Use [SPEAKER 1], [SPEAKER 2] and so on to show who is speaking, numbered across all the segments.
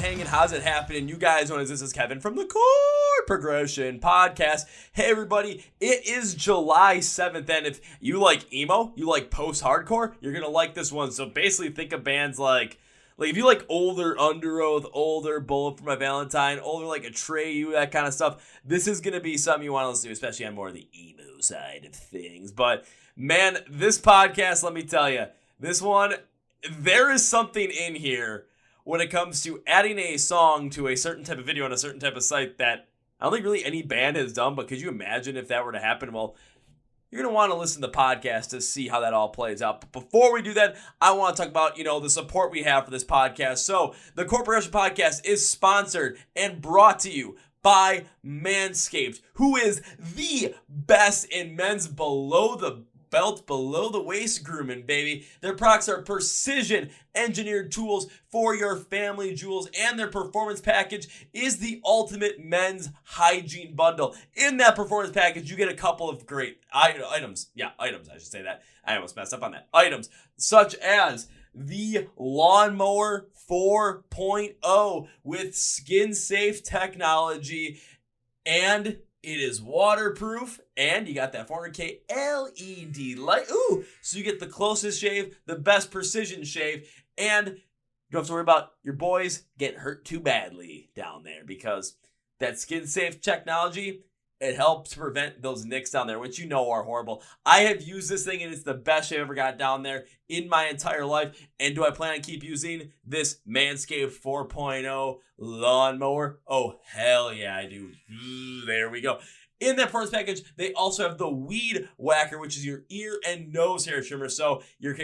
[SPEAKER 1] it hanging? How's it happening? You guys know this is Kevin from the Chord Progression Podcast. Hey everybody, it is July 7th, and if you like emo, you like post-hardcore, you're gonna like this one. So basically think of bands like if you like older Underoath, older Bullet for My Valentine, older like Atreyu, that kind of stuff, this is gonna be something you want to listen to, especially on more of the emo side of things. But man, this podcast, let me tell you, this one, there is something in here when it comes to adding a song to a certain type of video on a certain type of site that I don't think really any band has done, but could you imagine if that were to happen? Well, you're going to want to listen to the podcast to see how that all plays out. But before we do that, I want to talk about, the support we have for this podcast. So the Chord Progression Podcast is sponsored and brought to you by Manscaped, who is the best in men's below the belt, below the waist grooming, baby. Their products are precision engineered tools for your family jewels, and their performance package is the ultimate men's hygiene bundle. In that performance package, you get a couple of great items. Yeah, items, I should say that. I almost messed up on that. Items such as the Lawnmower 4.0 with skin-safe technology, and it is waterproof, and you got that 400K LED light. Ooh, so you get the closest shave, the best precision shave, and you don't have to worry about your boys getting hurt too badly down there, because that skin-safe technology, it helps prevent those nicks down there, which are horrible. I have used this thing, and it's the best shave I ever got down there in my entire life. And do I plan on keep using this Manscaped 4.0 lawnmower? Oh, hell yeah, I do. There we go. In that performance package, they also have the Weed Whacker, which is your ear and nose hair trimmer. So you're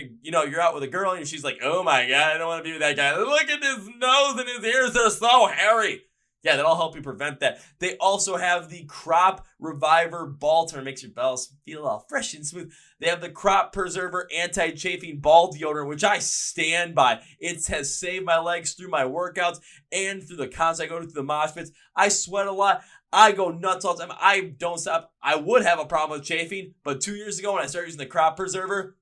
[SPEAKER 1] out with a girl, and she's like, oh my God, I don't want to be with that guy. Look at his nose and his ears, they're so hairy. Yeah, that'll help you prevent that. They also have the Crop Reviver Ball Trimmer. Makes your balls feel all fresh and smooth. They have the Crop Preserver Anti-Chafing Ball Deodorant, which I stand by. It has saved my legs through my workouts and through the concerts I go to, through the mosh pits. I sweat a lot. I go nuts all the time. I don't stop. I would have a problem with chafing, but 2 years ago when I started using the Crop Preserver,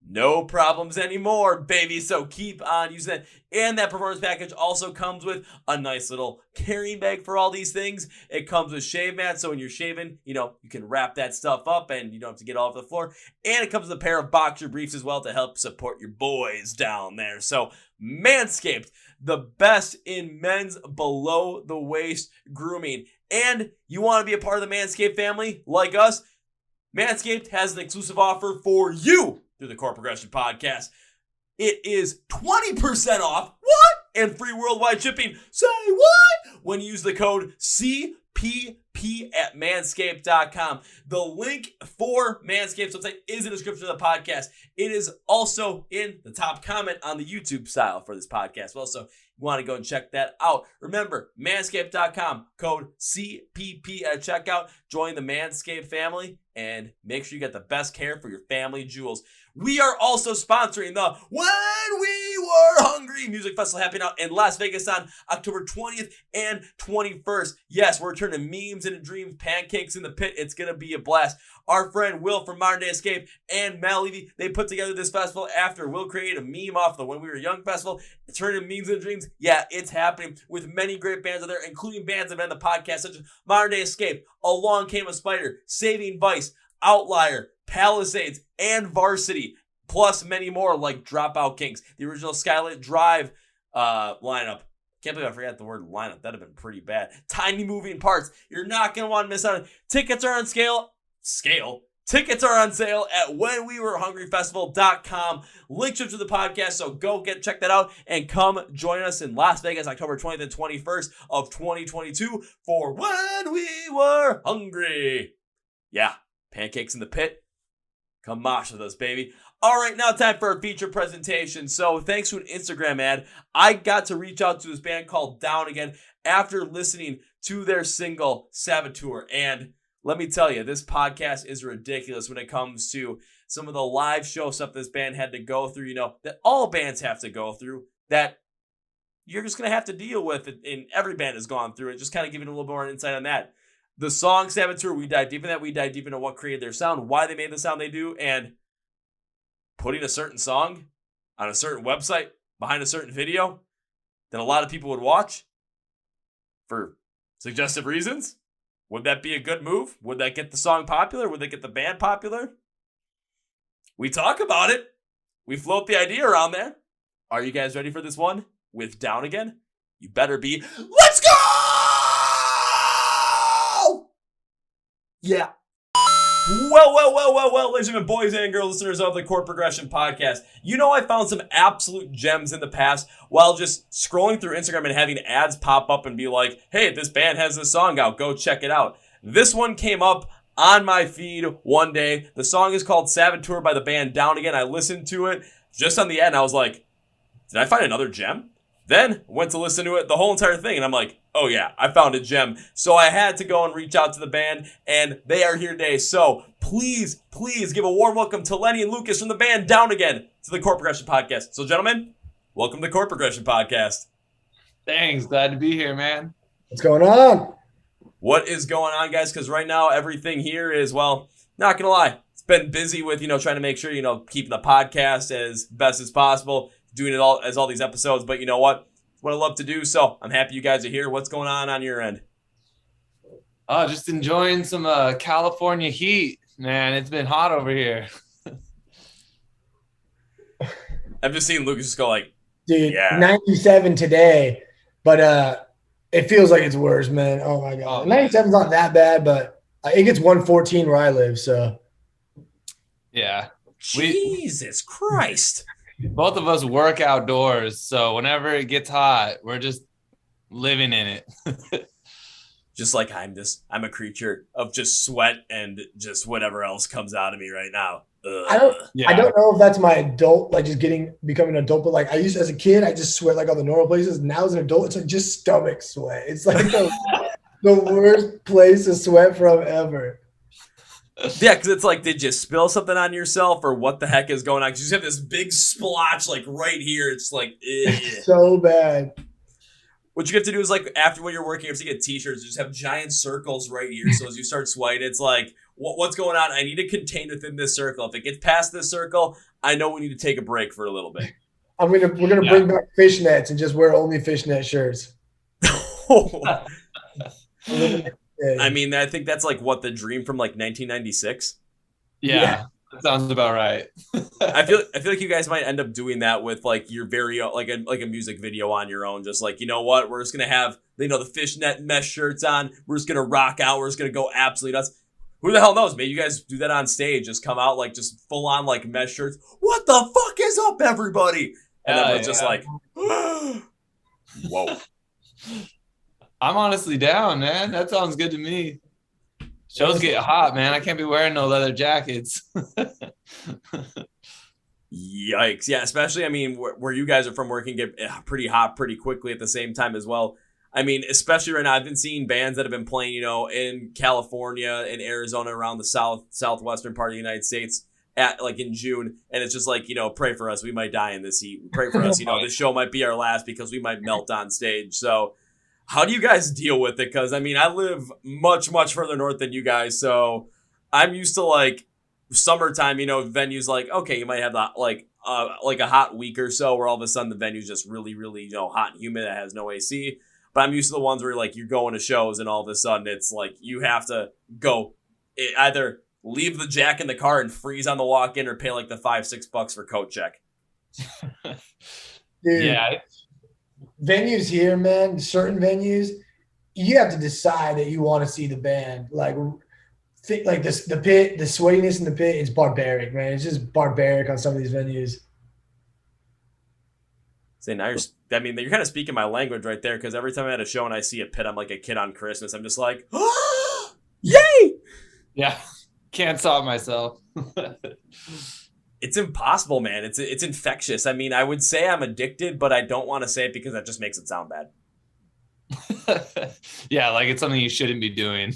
[SPEAKER 1] no problems anymore, baby. So keep on using it. And that performance package also comes with a nice little carrying bag for all these things. It comes with shave mats, so when you're shaving, you can wrap that stuff up and you don't have to get all over the floor. And it comes with a pair of boxer briefs as well to help support your boys down there. So Manscaped, the best in men's below the waist grooming. And you want to be a part of the Manscaped family like us? Manscaped has an exclusive offer for you through the Chord Progression Podcast. It is 20% off. What? And free worldwide shipping. Say what? When you use the code CPP at manscaped.com. The link for Manscaped's website is in the description of the podcast. It is also in the top comment on the YouTube style for this podcast. Well, so you want to go and check that out. Remember, manscaped.com, code CPP at checkout. Join the Manscaped family and make sure you get the best care for your family jewels. We are also sponsoring the When We Were Hungry Music Festival happening out in Las Vegas on October 20th and 21st. Yes, we're turning memes into dreams, pancakes in the pit. It's going to be a blast. Our friend Will from Modern Day Escape and Mal Levy, they put together this festival after Will created a meme off the When We Were Young festival. It's turning memes into dreams. Yeah, it's happening with many great bands out there, including bands that have been on the podcast, such as Modern Day Escape, Along Came a Spider, Saving Vice, Outlier, Palisades, and Varsity, plus many more like Dropout Kings, the original Skylit Drive lineup. Can't believe I forgot the word lineup. That'd have been pretty bad. Tiny Moving Parts. You're not going to want to miss out. Tickets are on Tickets are on sale at whenwewerehungryfestival.com. Link to the podcast, so go check that out and come join us in Las Vegas, October 20th and 21st of 2022 for When We Were Hungry. Yeah, pancakes in the pit. Come mosh with us, baby. All right, now time for a feature presentation. So thanks to an Instagram ad, I got to reach out to this band called Down Again after listening to their single Saboteur. And let me tell you, this podcast is ridiculous when it comes to some of the live show stuff this band had to go through, that all bands have to go through, that you're just going to have to deal with it, and every band has gone through it. Just kind of giving a little more insight on that. The song Saboteur, we dive deep in that. We dive deep into what created their sound, why they made the sound they do, and putting a certain song on a certain website behind a certain video. then a lot of people would watch for suggestive reasons. Would that be a good move? Would that get the song popular? Would that get the band popular? We talk about it. We float the idea around there. Are you guys ready for this one with Down Again? You better be. Let's go! Yeah. Well, ladies and gentlemen, boys and girls, listeners of the Chord Progression Podcast. You know, I found some absolute gems in the past while just scrolling through Instagram and having ads pop up and be like, hey, this band has this song out. Go check it out. This one came up on my feed one day. The song is called Saboteur by the band Down Again. I listened to it just on the end. I was like, did I find another gem? Then went to listen to it, the whole entire thing, and I'm like, oh yeah, I found a gem. So I had to go and reach out to the band, and they are here today. So please give a warm welcome to Lenny and Lucas from the band Down Again to the Chord Progression Podcast. So gentlemen, welcome to the Chord Progression Podcast.
[SPEAKER 2] Thanks, glad to be here, man.
[SPEAKER 3] What's going on?
[SPEAKER 1] What is going on, guys? Because right now everything here is, well, not gonna lie, it's been busy with, trying to make sure, keeping the podcast as best as possible, doing it all as all these episodes, but you know what? It's what I love to do, so I'm happy you guys are here. What's going on your end?
[SPEAKER 2] Oh, just enjoying some California heat, man. It's been hot over here.
[SPEAKER 1] I've just seen Lucas just go like,
[SPEAKER 3] dude,
[SPEAKER 1] yeah.
[SPEAKER 3] 97 today, but it feels like it's worse, man. Oh my God. 97's not that bad, but it gets 114 where I live, so.
[SPEAKER 2] Yeah.
[SPEAKER 1] Jesus Christ.
[SPEAKER 2] Both of us work outdoors, so whenever it gets hot, we're just living in it.
[SPEAKER 1] Just like I'm a creature of just sweat and just whatever else comes out of me right now.
[SPEAKER 3] I don't know if that's my adult, like just becoming an adult, but like I used as a kid, I just sweat like all the normal places. Now as an adult, it's like just stomach sweat. It's like the worst place to sweat from ever.
[SPEAKER 1] Yeah, because it's like, did you spill something on yourself or what the heck is going on? Because you just have this big splotch like right here. It's like,
[SPEAKER 3] it's so bad.
[SPEAKER 1] What you have to do is like after when you're working, you have to get t-shirts. Just have giant circles right here. So as you start sweating, it's like, what's going on? I need to contain within this circle. If it gets past this circle, I know we need to take a break for a little bit.
[SPEAKER 3] We're gonna bring back fishnets and just wear only fishnet shirts.
[SPEAKER 1] I mean, I think that's like what the dream from like 1996.
[SPEAKER 2] Yeah, that sounds about right.
[SPEAKER 1] I feel like you guys might end up doing that with like your very like a music video on your own. Just like, you know what, we're just gonna have the fishnet mesh shirts on. We're just gonna rock out. We're just gonna go absolutely nuts. Who the hell knows? Maybe you guys do that on stage. Just come out like just full on like mesh shirts. What the fuck is up, everybody? And then we're just like, whoa.
[SPEAKER 2] I'm honestly down, man. That sounds good to me. Shows get hot, man. I can't be wearing no leather jackets.
[SPEAKER 1] Yikes. Yeah, especially, I mean, where you guys are from, where it can get pretty hot pretty quickly at the same time as well. I mean, especially right now, I've been seeing bands that have been playing, in California and Arizona, around the southwestern part of the United States at like in June. And it's just like, pray for us. We might die in this heat. Pray for us. This show might be our last because we might melt on stage. So how do you guys deal with it? Because, I mean, I live much, much further north than you guys. So I'm used to like summertime, venues like, okay, you might have that like a hot week or so where all of a sudden the venue's just really, really, hot and humid. That has no AC. But I'm used to the ones where like you're going to shows and all of a sudden it's like you have to go either leave the jack in the car and freeze on the walk in or pay like the $5-6 for coat check.
[SPEAKER 3] Dude,
[SPEAKER 2] yeah.
[SPEAKER 3] Venues here, man, certain venues, you have to decide that you want to see the band. Like this, the pit, the sweatiness in the pit is barbaric, man. It's just barbaric on some of these venues.
[SPEAKER 1] See, now you're kind of speaking my language right there, because every time I'm at a show and I see a pit, I'm like a kid on Christmas. I'm just like, oh, yay!
[SPEAKER 2] Yeah, can't stop myself.
[SPEAKER 1] It's impossible, man. It's infectious. I mean, I would say I'm addicted, but I don't want to say it because that just makes it sound bad.
[SPEAKER 2] Yeah, like it's something you shouldn't be doing.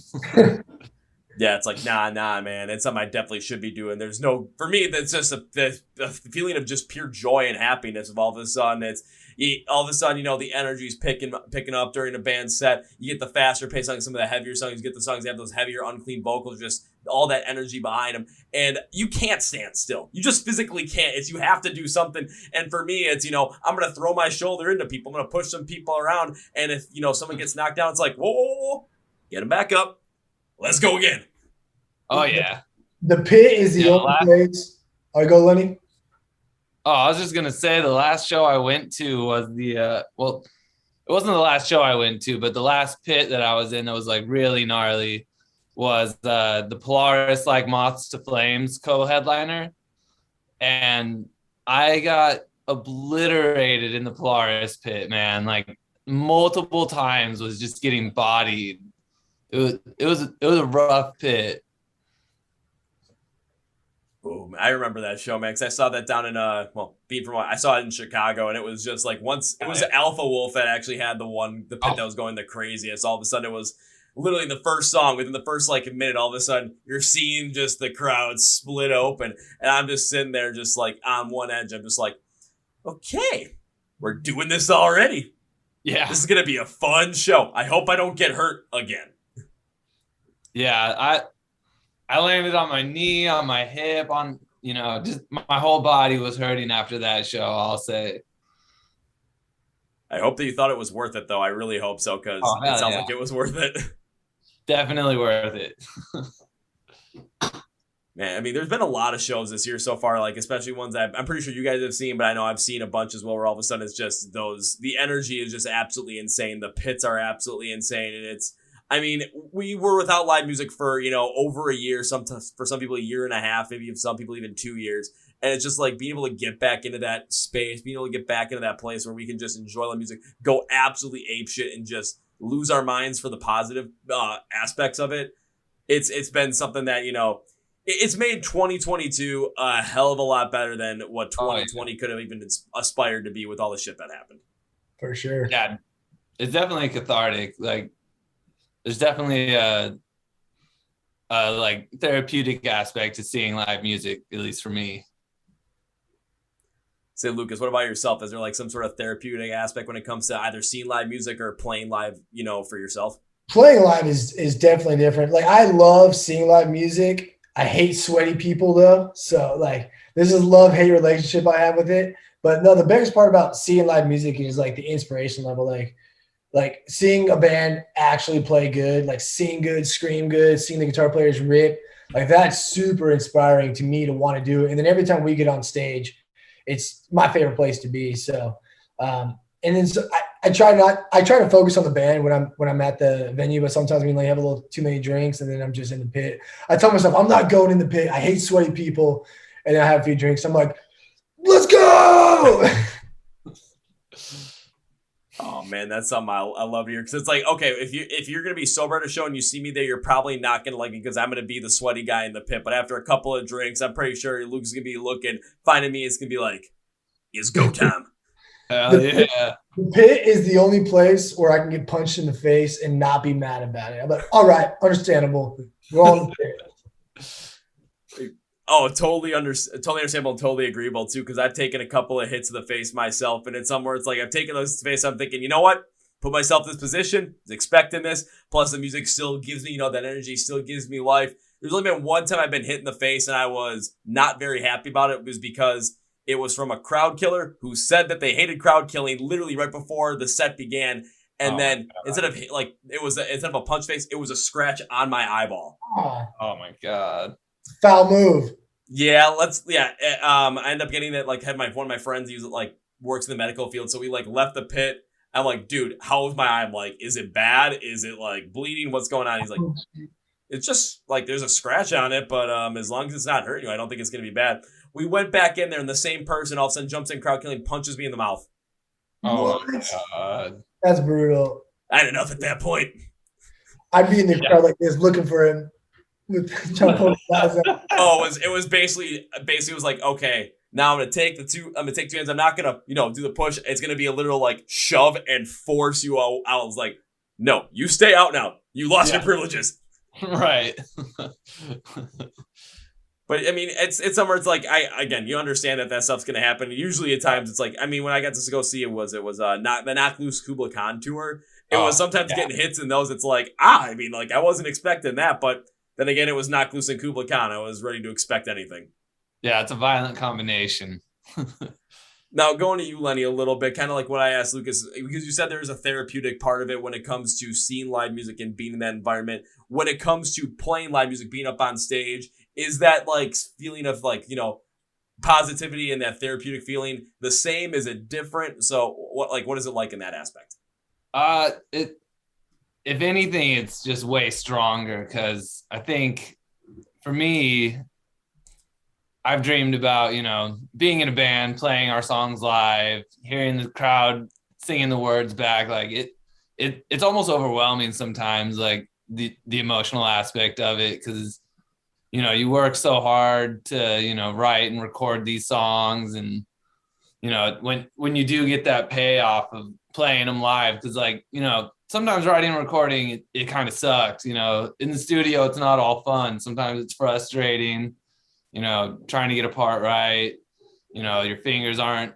[SPEAKER 1] Yeah, it's like, nah, man. It's something I definitely should be doing. There's no, for me, that's just the feeling of just pure joy and happiness of all of a sudden. All of a sudden, the energy's picking up during a band set. You get the faster pace songs, some of the heavier songs. You get the songs that have those heavier, unclean vocals, just all that energy behind them. And you can't stand still. You just physically can't. You have to do something. And for me, it's, I'm going to throw my shoulder into people. I'm going to push some people around. And if, someone gets knocked down, it's like, whoa, get them back up. Let's go again.
[SPEAKER 2] Oh, yeah.
[SPEAKER 3] The pit is the only place. All right, go, Lenny.
[SPEAKER 2] Oh, I was just going to say the last show I went to was it wasn't the last show I went to, but the last pit that I was in that was like really gnarly was the Polaris like Moths to Flames co-headliner. And I got obliterated in the Polaris pit, man. Like multiple times was just getting bodied. It was a rough pit.
[SPEAKER 1] Boom. I remember that show, man, because I saw that down in I saw it in Chicago, and it was just like once it was Alpha Wolf that actually had the pit that was going the craziest. All of a sudden, it was literally the first song. Within the first like minute, all of a sudden you're seeing just the crowd split open, and I'm just sitting there, just like on one edge. I'm just like, okay, we're doing this already.
[SPEAKER 2] Yeah,
[SPEAKER 1] this is gonna be a fun show. I hope I don't get hurt again.
[SPEAKER 2] Yeah, I landed on my knee, on my hip, on, just my whole body was hurting after that show, I'll say.
[SPEAKER 1] I hope that you thought it was worth it, though. I really hope so, because it sounds like it was worth it.
[SPEAKER 2] Definitely worth it.
[SPEAKER 1] Man, I mean, there's been a lot of shows this year so far, like especially ones that I'm pretty sure you guys have seen, but I know I've seen a bunch as well, where all of a sudden it's just the energy is just absolutely insane. The pits are absolutely insane, and we were without live music for, over a year, sometimes for some people a year and a half, maybe some people even 2 years. And it's just like being able to get back into that space, being able to get back into that place where we can just enjoy the music, go absolutely apeshit and just lose our minds for the positive aspects of it. It's been something that, it's made 2022 a hell of a lot better than what 2020 could have even aspired to be with all the shit that happened.
[SPEAKER 3] For sure.
[SPEAKER 2] Yeah, it's definitely cathartic. Like, there's definitely a like therapeutic aspect to seeing live music, at least for me.
[SPEAKER 1] Say, Lucas, what about yourself? Is there like some sort of therapeutic aspect when it comes to either seeing live music or playing live, for yourself?
[SPEAKER 3] Playing live is definitely different. Like, I love seeing live music. I hate sweaty people though. So like, this is love-hate relationship I have with it. But no, the biggest part about seeing live music is like the inspiration level. Like seeing a band actually play good, like sing good, scream good, seeing the guitar players rip, like that's super inspiring to me to want to do it. And then every time we get on stage, it's my favorite place to be. So, and then I try to focus on the band when I'm at the venue, but sometimes I have a little too many drinks and then I'm just in the pit. I tell myself I'm not going in the pit. I hate sweaty people, and then I have a few drinks. I'm like, let's go.
[SPEAKER 1] Oh man, that's something I love to hear, because it's like, okay, if you're gonna be sober at a show and you see me there, you're probably not gonna like me because I'm gonna be the sweaty guy in the pit. But after a couple of drinks, I'm pretty sure Luke's gonna be finding me. It's gonna be like, it's go time.
[SPEAKER 2] Yeah.
[SPEAKER 3] The pit is the only place where I can get punched in the face and not be mad about it. I'm like, all right, understandable. We're all in the pit.
[SPEAKER 1] Oh, totally understandable, and totally agreeable too. Because I've taken a couple of hits to the face myself, and it's somewhere it's like I've taken those to the face. I'm thinking, you know what? Put myself in this position, was expecting this. Plus, the music still gives me, that energy still gives me life. There's only been one time I've been hit in the face, and I was not very happy about it. It was because it was from a crowd killer who said that they hated crowd killing literally right before the set began. And then instead of a punch face, it was a scratch on my eyeball.
[SPEAKER 2] Oh my God.
[SPEAKER 3] Foul move.
[SPEAKER 1] Yeah, I ended up getting that, had one of my friends use it, works in the medical field. So we left the pit. I'm like, dude, how is my eye? I'm like, is it bad? Is it bleeding? What's going on? He's like, it's just there's a scratch on it, but as long as it's not hurting you, I don't think it's going to be bad. We went back in there and the same person all of a sudden jumps in crowd killing, punches me in the mouth.
[SPEAKER 2] Oh my God.
[SPEAKER 3] That's brutal.
[SPEAKER 1] I had enough at that point.
[SPEAKER 3] I'd be in the crowd like this looking for him. It
[SPEAKER 1] was basically it was like, okay, now I'm gonna take two hands. I'm not gonna do the push. It's gonna be a literal shove and force you out. I was like, no, you stay out now. You lost your privileges.
[SPEAKER 2] Right.
[SPEAKER 1] But I mean, it's somewhere. It's like again, you understand that stuff's gonna happen. Usually, at times, it's like I mean, when I got to go see it was not the Knock Loose Kubla Khan tour. It was sometimes getting hits in those. It's like I mean, like I wasn't expecting that, but then again, it was Knock Loose and Kubla Khan. I was ready to expect anything.
[SPEAKER 2] Yeah, it's a violent combination.
[SPEAKER 1] Now, going to you, Lenny, a little bit, kind of like what I asked Lucas, because you said there's a therapeutic part of it when it comes to seeing live music and being in that environment. When it comes to playing live music, being up on stage, is that like feeling of like, positivity and that therapeutic feeling the same? Is it different? So what is it like in that aspect?
[SPEAKER 2] If anything, it's just way stronger because I think for me, I've dreamed about, being in a band, playing our songs live, hearing the crowd singing the words back. Like it's almost overwhelming sometimes, like the emotional aspect of it. Cause you work so hard to, write and record these songs. And, when you do get that payoff of playing them live, cause like, sometimes writing and recording, it kind of sucks, in the studio, it's not all fun. Sometimes it's frustrating. Trying to get a part right, your fingers aren't,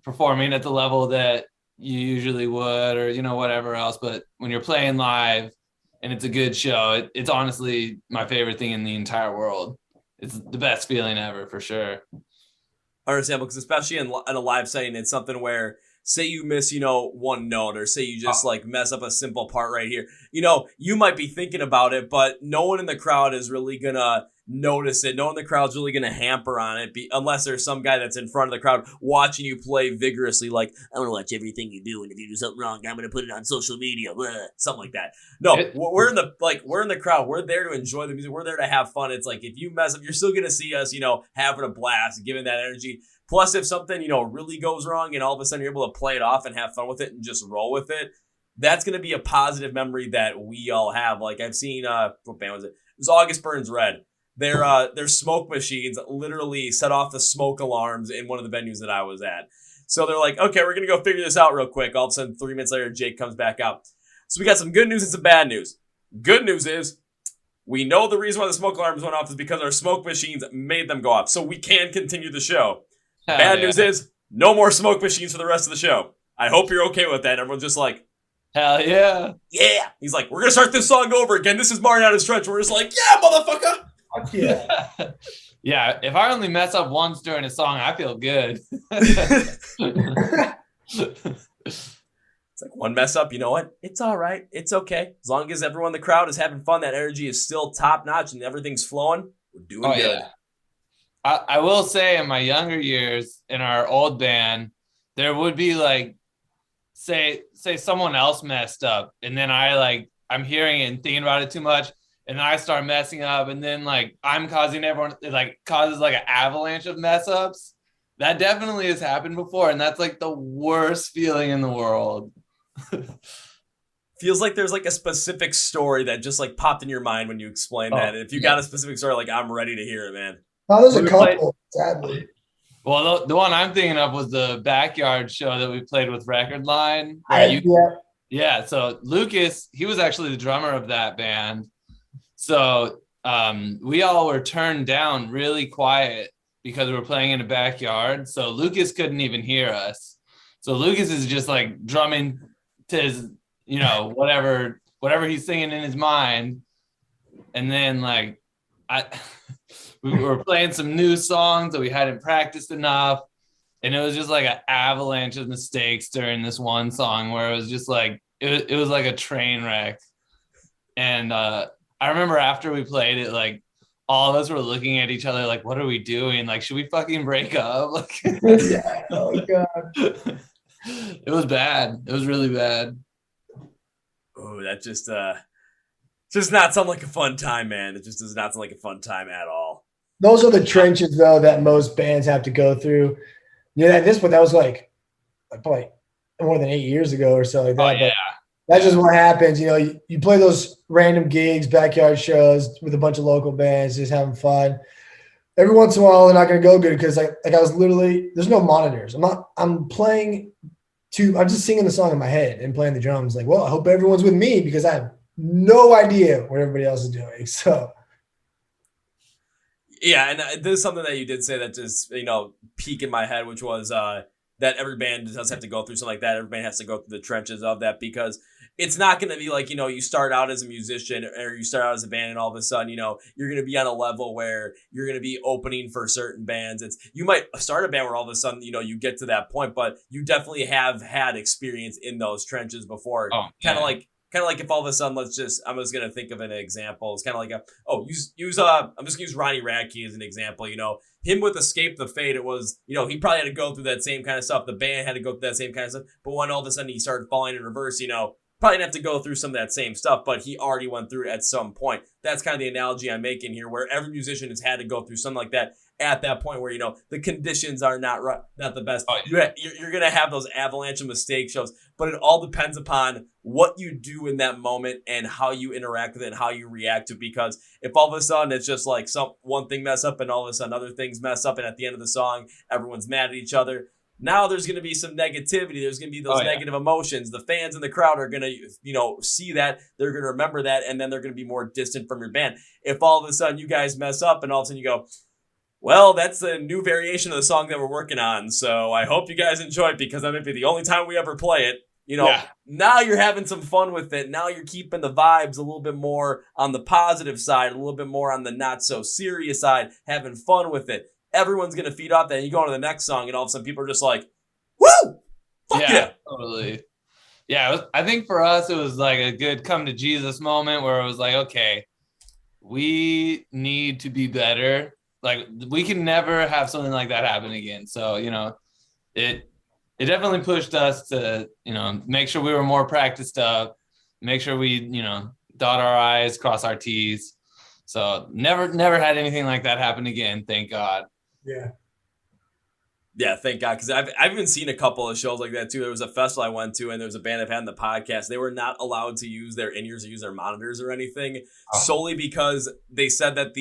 [SPEAKER 2] performing at the level that you usually would or, whatever else. But when you're playing live and it's a good show, it's honestly my favorite thing in the entire world. It's the best feeling ever for sure.
[SPEAKER 1] Understandable, because especially in a live setting, it's something where say you miss, one note, or say you just like mess up a simple part right here. You might be thinking about it, but no one in the crowd is really gonna notice it. No one in the crowd's really gonna hamper on it, unless there's some guy that's in front of the crowd watching you play vigorously, like I'm gonna watch everything you do, and if you do something wrong, I'm gonna put it on social media, blah, something like that. No, we're in the crowd. We're there to enjoy the music. We're there to have fun. It's like if you mess up, you're still gonna see us, having a blast, giving that energy. Plus, if something, really goes wrong and all of a sudden you're able to play it off and have fun with it and just roll with it, that's going to be a positive memory that we all have. Like I've seen, what band was it? It was August Burns Red. Their smoke machines literally set off the smoke alarms in one of the venues that I was at. So they're like, okay, we're going to go figure this out real quick. All of a sudden, 3 minutes later, Jake comes back out. So we got some good news and some bad news. Good news is we know the reason why the smoke alarms went off is because our smoke machines made them go off. So we can continue the show. Bad news is no more smoke machines for the rest of the show. I hope you're okay with that. Everyone's just like,
[SPEAKER 2] hell yeah.
[SPEAKER 1] Yeah. He's like, we're going to start this song over again. This is Mariana Stretch. We're just like, yeah, motherfucker.
[SPEAKER 3] Yeah.
[SPEAKER 2] Yeah. If I only mess up once during a song, I feel good.
[SPEAKER 1] It's like one mess up. You know what? It's all right. It's okay. As long as everyone in the crowd is having fun, that energy is still top notch and everything's flowing, we're doing good.
[SPEAKER 2] Yeah. I will say in my younger years in our old band, there would be like, say someone else messed up and then I'm hearing it and thinking about it too much. And then I start messing up and then like I'm causing everyone, it like causes like an avalanche of mess ups. That definitely has happened before. And that's like the worst feeling in the world.
[SPEAKER 1] Feels like there's like a specific story that just like popped in your mind when you explained that. And if you got a specific story, like I'm ready to hear it, man.
[SPEAKER 3] Oh, there's a couple, sadly.
[SPEAKER 2] Well, the one I'm thinking of was the backyard show that we played with Record Line. Yeah, so Lucas, he was actually the drummer of that band. So we all were turned down really quiet because we were playing in a backyard. So Lucas couldn't even hear us. So Lucas is just like drumming to his, whatever he's singing in his mind. And then like we were playing some new songs that we hadn't practiced enough. And it was just like an avalanche of mistakes during this one song where it was just like, it was like a train wreck. And I remember after we played it, like all of us were looking at each other like, what are we doing? Like, should we fucking break up? Like,
[SPEAKER 3] yeah. Oh, God.
[SPEAKER 2] It was bad. It was really bad.
[SPEAKER 1] Oh, that just not sound like a fun time, man. It just does not sound like a fun time at all.
[SPEAKER 3] Those are the trenches, though, that most bands have to go through. At this point, that was like probably more than 8 years ago or so like that.
[SPEAKER 2] Oh, yeah.
[SPEAKER 3] That's just what happens. You play those random gigs, backyard shows with a bunch of local bands, just having fun. Every once in a while, they're not going to go good because I was literally – there's no monitors. I'm playing – I'm just singing the song in my head and playing the drums. Like, well, I hope everyone's with me because I have no idea what everybody else is doing. So
[SPEAKER 1] Yeah, and this is something that you did say that just, peak in my head, which was that every band does have to go through something like that. Every band has to go through the trenches of that, because it's not going to be like, you start out as a musician or you start out as a band and all of a sudden, you're going to be on a level where you're going to be opening for certain bands. You might start a band where all of a sudden, you get to that point, but you definitely have had experience in those trenches before.
[SPEAKER 2] Oh,
[SPEAKER 1] Kind of
[SPEAKER 2] yeah.
[SPEAKER 1] like if all of a sudden, I'm just gonna think of an example. It's kind of like I'm just gonna use Ronnie Radke as an example. Him with Escape the Fate, it was, he probably had to go through that same kind of stuff. The band had to go through that same kind of stuff. But when all of a sudden he started falling in reverse, probably didn't have to go through some of that same stuff, but he already went through it at some point. That's kind of the analogy I'm making here, where every musician has had to go through something like that at that point where, the conditions are not the best.
[SPEAKER 2] Oh, yeah.
[SPEAKER 1] You're going to have those avalanche of mistake shows, but it all depends upon what you do in that moment and how you interact with it and how you react to it. Because if all of a sudden it's just like one thing mess up and all of a sudden other things mess up, and at the end of the song, everyone's mad at each other, now there's going to be some negativity. There's going to be those negative emotions. The fans in the crowd are going to, see that. They're going to remember that, and then they're going to be more distant from your band. If all of a sudden you guys mess up and all of a sudden you go, well, that's a new variation of the song that we're working on, so I hope you guys enjoy it because that might be the only time we ever play it. Now you're having some fun with it. Now you're keeping the vibes a little bit more on the positive side, a little bit more on the not so serious side, having fun with it. Everyone's going to feed off that. And you go on to the next song, and all of a sudden people are just like, woo! Fuck yeah!
[SPEAKER 2] Totally. Yeah, I think for us, it was like a good come to Jesus moment where it was like, okay, we need to be better. Like, we can never have something like that happen again. So, it definitely pushed us to, make sure we were more practiced up, make sure we, dot our I's, cross our T's. So never had anything like that happen again. Thank God.
[SPEAKER 3] yeah.
[SPEAKER 1] Yeah, thank God, because I've even seen a couple of shows like that too. There was a festival I went to, and there was a band I've had in the podcast. They were not allowed to use their in-ears or use their monitors or anything, solely because they said that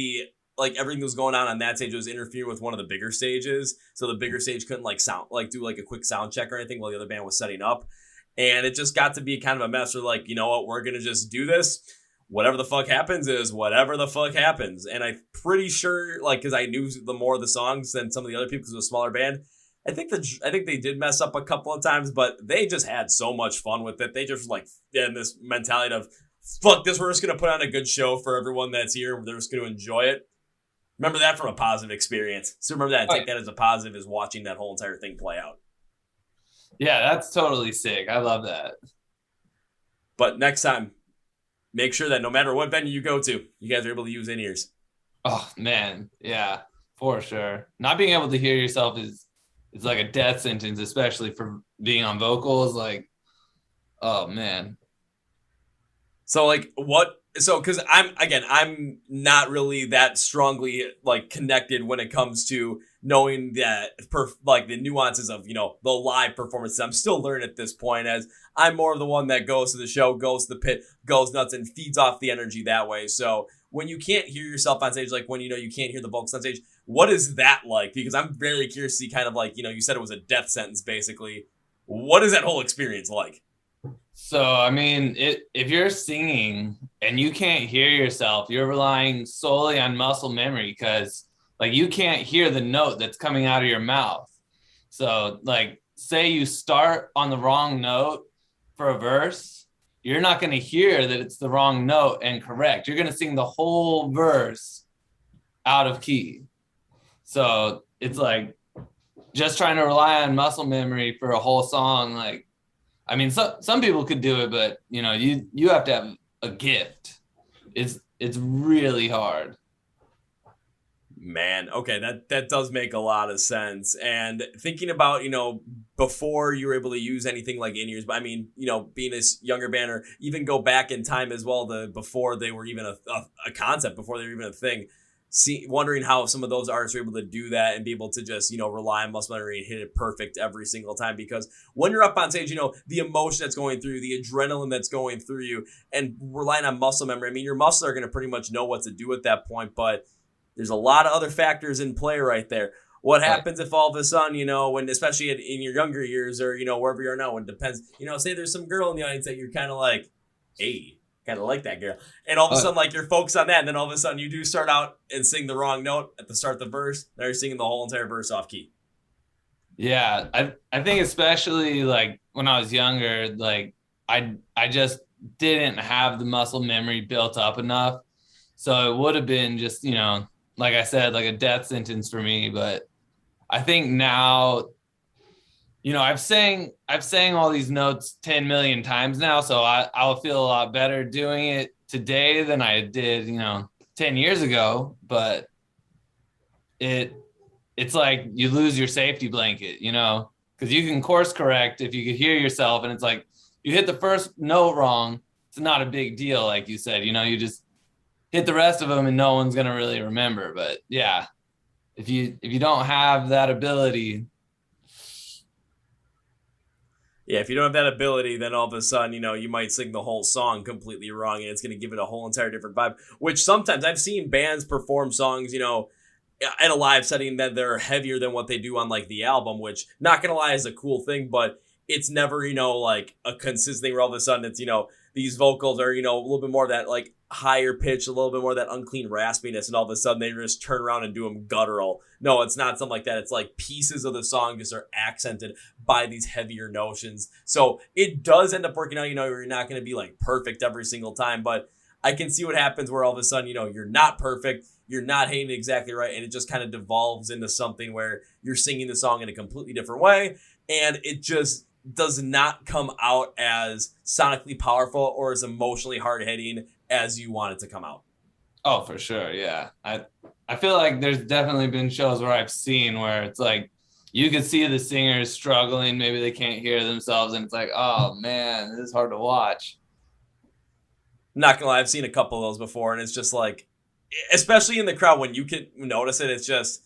[SPEAKER 1] everything that was going on that stage was interfering with one of the bigger stages. So the bigger stage couldn't do a quick sound check or anything while the other band was setting up. And it just got to be kind of a mess. We're like, you know what, we're going to just do this. Whatever the fuck happens is whatever the fuck happens. And I'm pretty sure, because I knew the more of the songs than some of the other people because it was a smaller band, I think they did mess up a couple of times, but they just had so much fun with it. They just in this mentality of, fuck this, we're just going to put on a good show for everyone that's here. They're just going to enjoy it. Remember that from a positive experience. So remember that and take that as a positive, as watching that whole entire thing play out.
[SPEAKER 2] Yeah, that's totally sick. I love that.
[SPEAKER 1] But next time, make sure that no matter what venue you go to, you guys are able to use in-ears.
[SPEAKER 2] Oh, man. Yeah, for sure. Not being able to hear yourself is like a death sentence, especially for being on vocals. Like, oh, man.
[SPEAKER 1] So, because I'm not really that strongly connected when it comes to knowing that the nuances of, the live performances. I'm still learning at this point, as I'm more of the one that goes to the show, goes to the pit, goes nuts, and feeds off the energy that way. So when you can't hear yourself on stage, when you can't hear the vocals on stage, what is that like? Because I'm very curious to see kind of you said it was a death sentence basically. What is that whole experience like?
[SPEAKER 2] So, I mean, if you're singing and you can't hear yourself, you're relying solely on muscle memory, because you can't hear the note that's coming out of your mouth. So say you start on the wrong note for a verse, you're not going to hear that it's the wrong note and correct. You're going to sing the whole verse out of key. So it's just trying to rely on muscle memory for a whole song. I mean, some people could do it, but you have to have a gift. It's really hard.
[SPEAKER 1] Man, okay, that does make a lot of sense. And thinking about, before you were able to use anything like in-ears, but I mean, being a younger band, or even go back in time as well, before they were even a concept, before they were even a thing, wondering how some of those artists were able to do that and be able to just, rely on muscle memory and hit it perfect every single time. Because when you're up on stage, the emotion that's going through, the adrenaline that's going through you, and relying on muscle memory, I mean, your muscles are going to pretty much know what to do at that point, but there's a lot of other factors in play right there. What happens if all of a sudden, when, especially in your younger years, or, wherever you are now, it depends, say there's some girl in the audience that you're kind of like, hey, kind of like that girl. And all of a sudden, like, you're focused on that, and then all of a sudden you do start out and sing the wrong note at the start of the verse. Now you're singing the whole entire verse off key.
[SPEAKER 2] Yeah, I think especially like when I was younger, like I just didn't have the muscle memory built up enough. So it would have been just, you know, like I said, like a death sentence for me. But I think now, you know, I've sang all these notes 10 million times now, so I'll feel a lot better doing it today than I did, you know, 10 years ago. But it's like you lose your safety blanket, you know, because you can course correct if you could hear yourself, and it's like you hit the first note wrong, it's not a big deal, like you said, you know, you just hit the rest of them and no one's gonna really remember. But yeah, if you don't have that ability.
[SPEAKER 1] Yeah, if you don't have that ability, then all of a sudden, you know, you might sing the whole song completely wrong, and it's going to give it a whole entire different vibe, which sometimes I've seen bands perform songs, you know, in a live setting that they're heavier than what they do on, like, the album, which, not going to lie, is a cool thing, but it's never, you know, like, a consistent thing where all of a sudden it's, you know, these vocals are, you know, a little bit more of that, like, higher pitch, a little bit more of that unclean raspiness, and all of a sudden they just turn around and do them guttural. No, it's not something like that. It's like pieces of the song just are accented by these heavier notions. So it does end up working out, you know, you're not going to be like perfect every single time, but I can see what happens where all of a sudden, you know, you're not perfect, you're not hitting it exactly right, and it just kind of devolves into something where you're singing the song in a completely different way, and it just does not come out as sonically powerful or as emotionally hard-hitting as you want it to come out.
[SPEAKER 2] Oh, for sure. Yeah. I feel like there's definitely been shows where I've seen where it's like you could see the singers struggling. Maybe they can't hear themselves, and it's like, oh man, this is hard to watch.
[SPEAKER 1] Not gonna lie, I've seen a couple of those before, and it's just like, especially in the crowd, when you can notice it, it's just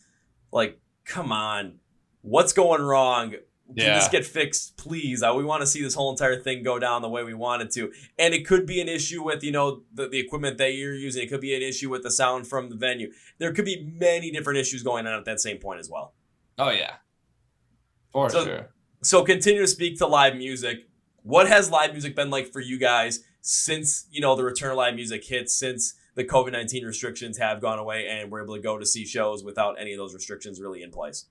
[SPEAKER 1] like, come on, what's going wrong? Can this get fixed, please? We want to see this whole entire thing go down the way we want it to. And it could be an issue with, you know, the equipment that you're using. It could be an issue with the sound from the venue. There could be many different issues going on at that same point as well.
[SPEAKER 2] Oh, yeah. For sure.
[SPEAKER 1] So continue to speak to live music. What has live music been like for you guys since, you know, the return of live music hits, since the COVID-19 restrictions have gone away and we're able to go to see shows without any of those restrictions really in place?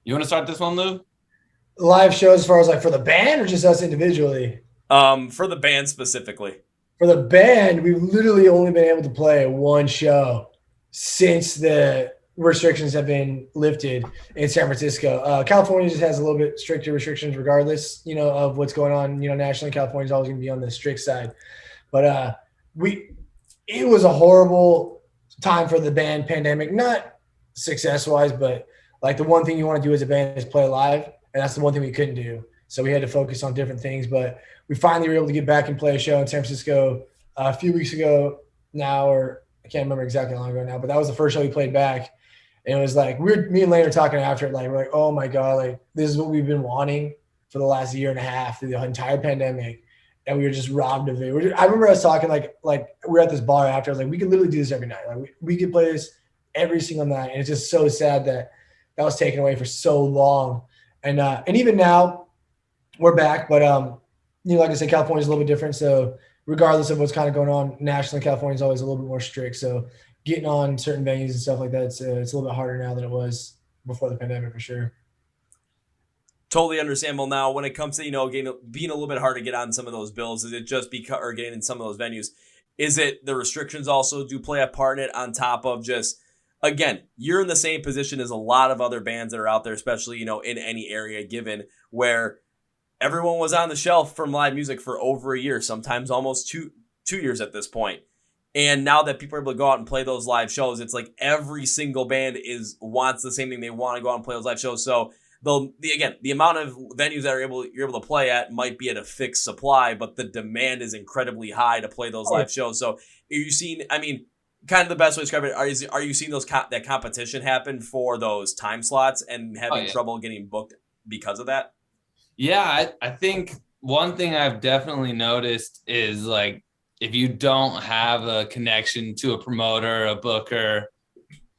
[SPEAKER 2] You want to start this one, Lou?
[SPEAKER 3] Live shows as far as like for the band or just us individually?
[SPEAKER 1] For the band specifically.
[SPEAKER 3] For the band, we've literally only been able to play one show since the restrictions have been lifted in San Francisco. California just has a little bit stricter restrictions regardless, you know, of what's going on, you know, nationally. California is always going to be on the strict side. But it was a horrible time for the band pandemic, not success-wise, but like the one thing you want to do as a band is play live, and that's the one thing we couldn't do. So we had to focus on different things, but we finally were able to get back and play a show in San Francisco a few weeks ago now, or I can't remember exactly how long ago now, but that was the first show we played back. And it was like, me and Lane were talking after it, like, we're like, oh my God, like this is what we've been wanting for the last year and a half through the entire pandemic. And we were just robbed of it. I remember us talking like we were at this bar after. I was like, we could literally do this every night. Like we could play this every single night. And it's just so sad that was taken away for so long. And even now we're back, but you know, like I said, California is a little bit different. So regardless of what's kind of going on nationally, California is always a little bit more strict. So getting on certain venues and stuff like that, it's a little bit harder now than it was before the pandemic for sure.
[SPEAKER 1] Totally understandable now. When it comes to, you know, being a little bit hard to get on some of those bills, is it just because, or getting in some of those venues, is it the restrictions also do play a part in it on top of just, again, you're in the same position as a lot of other bands that are out there, especially, you know, in any area given, where everyone was on the shelf from live music for over a year, sometimes almost two years at this point. And now that people are able to go out and play those live shows, it's like every single band wants the same thing. They want to go out and play those live shows. So the amount of venues that you're able to play at might be at a fixed supply, but the demand is incredibly high to play those live shows. So are you seeing, I mean, kind of the best way to describe it, are you seeing that competition happen for those time slots and having trouble getting booked because of that?
[SPEAKER 2] Yeah, I think one thing I've definitely noticed is like if you don't have a connection to a promoter, a booker,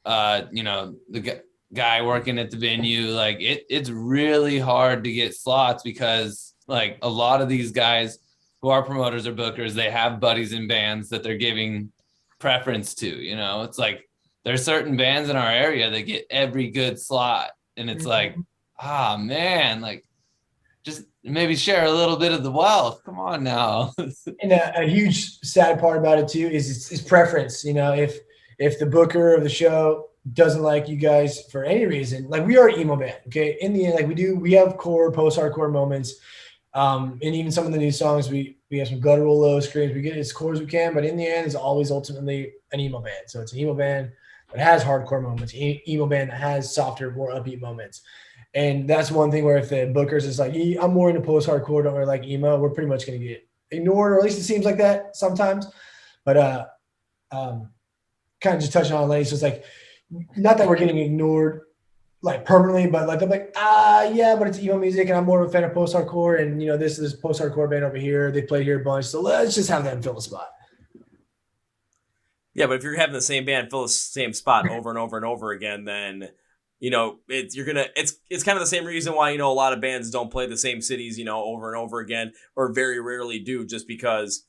[SPEAKER 2] you know, the guy working at the venue, like it's really hard to get slots because like a lot of these guys who are promoters or bookers, they have buddies in bands that they're giving preference to, you know. It's like there's certain bands in our area that get every good slot, and it's like, man, like just maybe share a little bit of the wealth. Come on now.
[SPEAKER 3] And a huge sad part about it too is it's preference. You know, if the booker of the show doesn't like you guys for any reason, like we are an emo band, okay? In the end, like we have core, post-hardcore moments. And even some of the new songs, we have some guttural low screams. We get as core as we can, but in the end, it's always ultimately an emo band. So it's an emo band that has hardcore moments, emo band that has softer, more upbeat moments. And that's one thing where if the bookers is like, I'm more into post-hardcore, don't really like emo, we're pretty much going to get ignored, or at least it seems like that sometimes. But kind of just touching on Lenny, so it's like, not that we're getting ignored like permanently, but like I'm like, yeah, but it's emo music, and I'm more of a fan of post-hardcore, and you know, this is post-hardcore band over here. They play here a bunch, so let's just have them fill the spot.
[SPEAKER 1] Yeah, but if you're having the same band fill the same spot over and over and over again, then you know it's kind of the same reason why, you know, a lot of bands don't play the same cities, you know, over and over again, or very rarely do, just because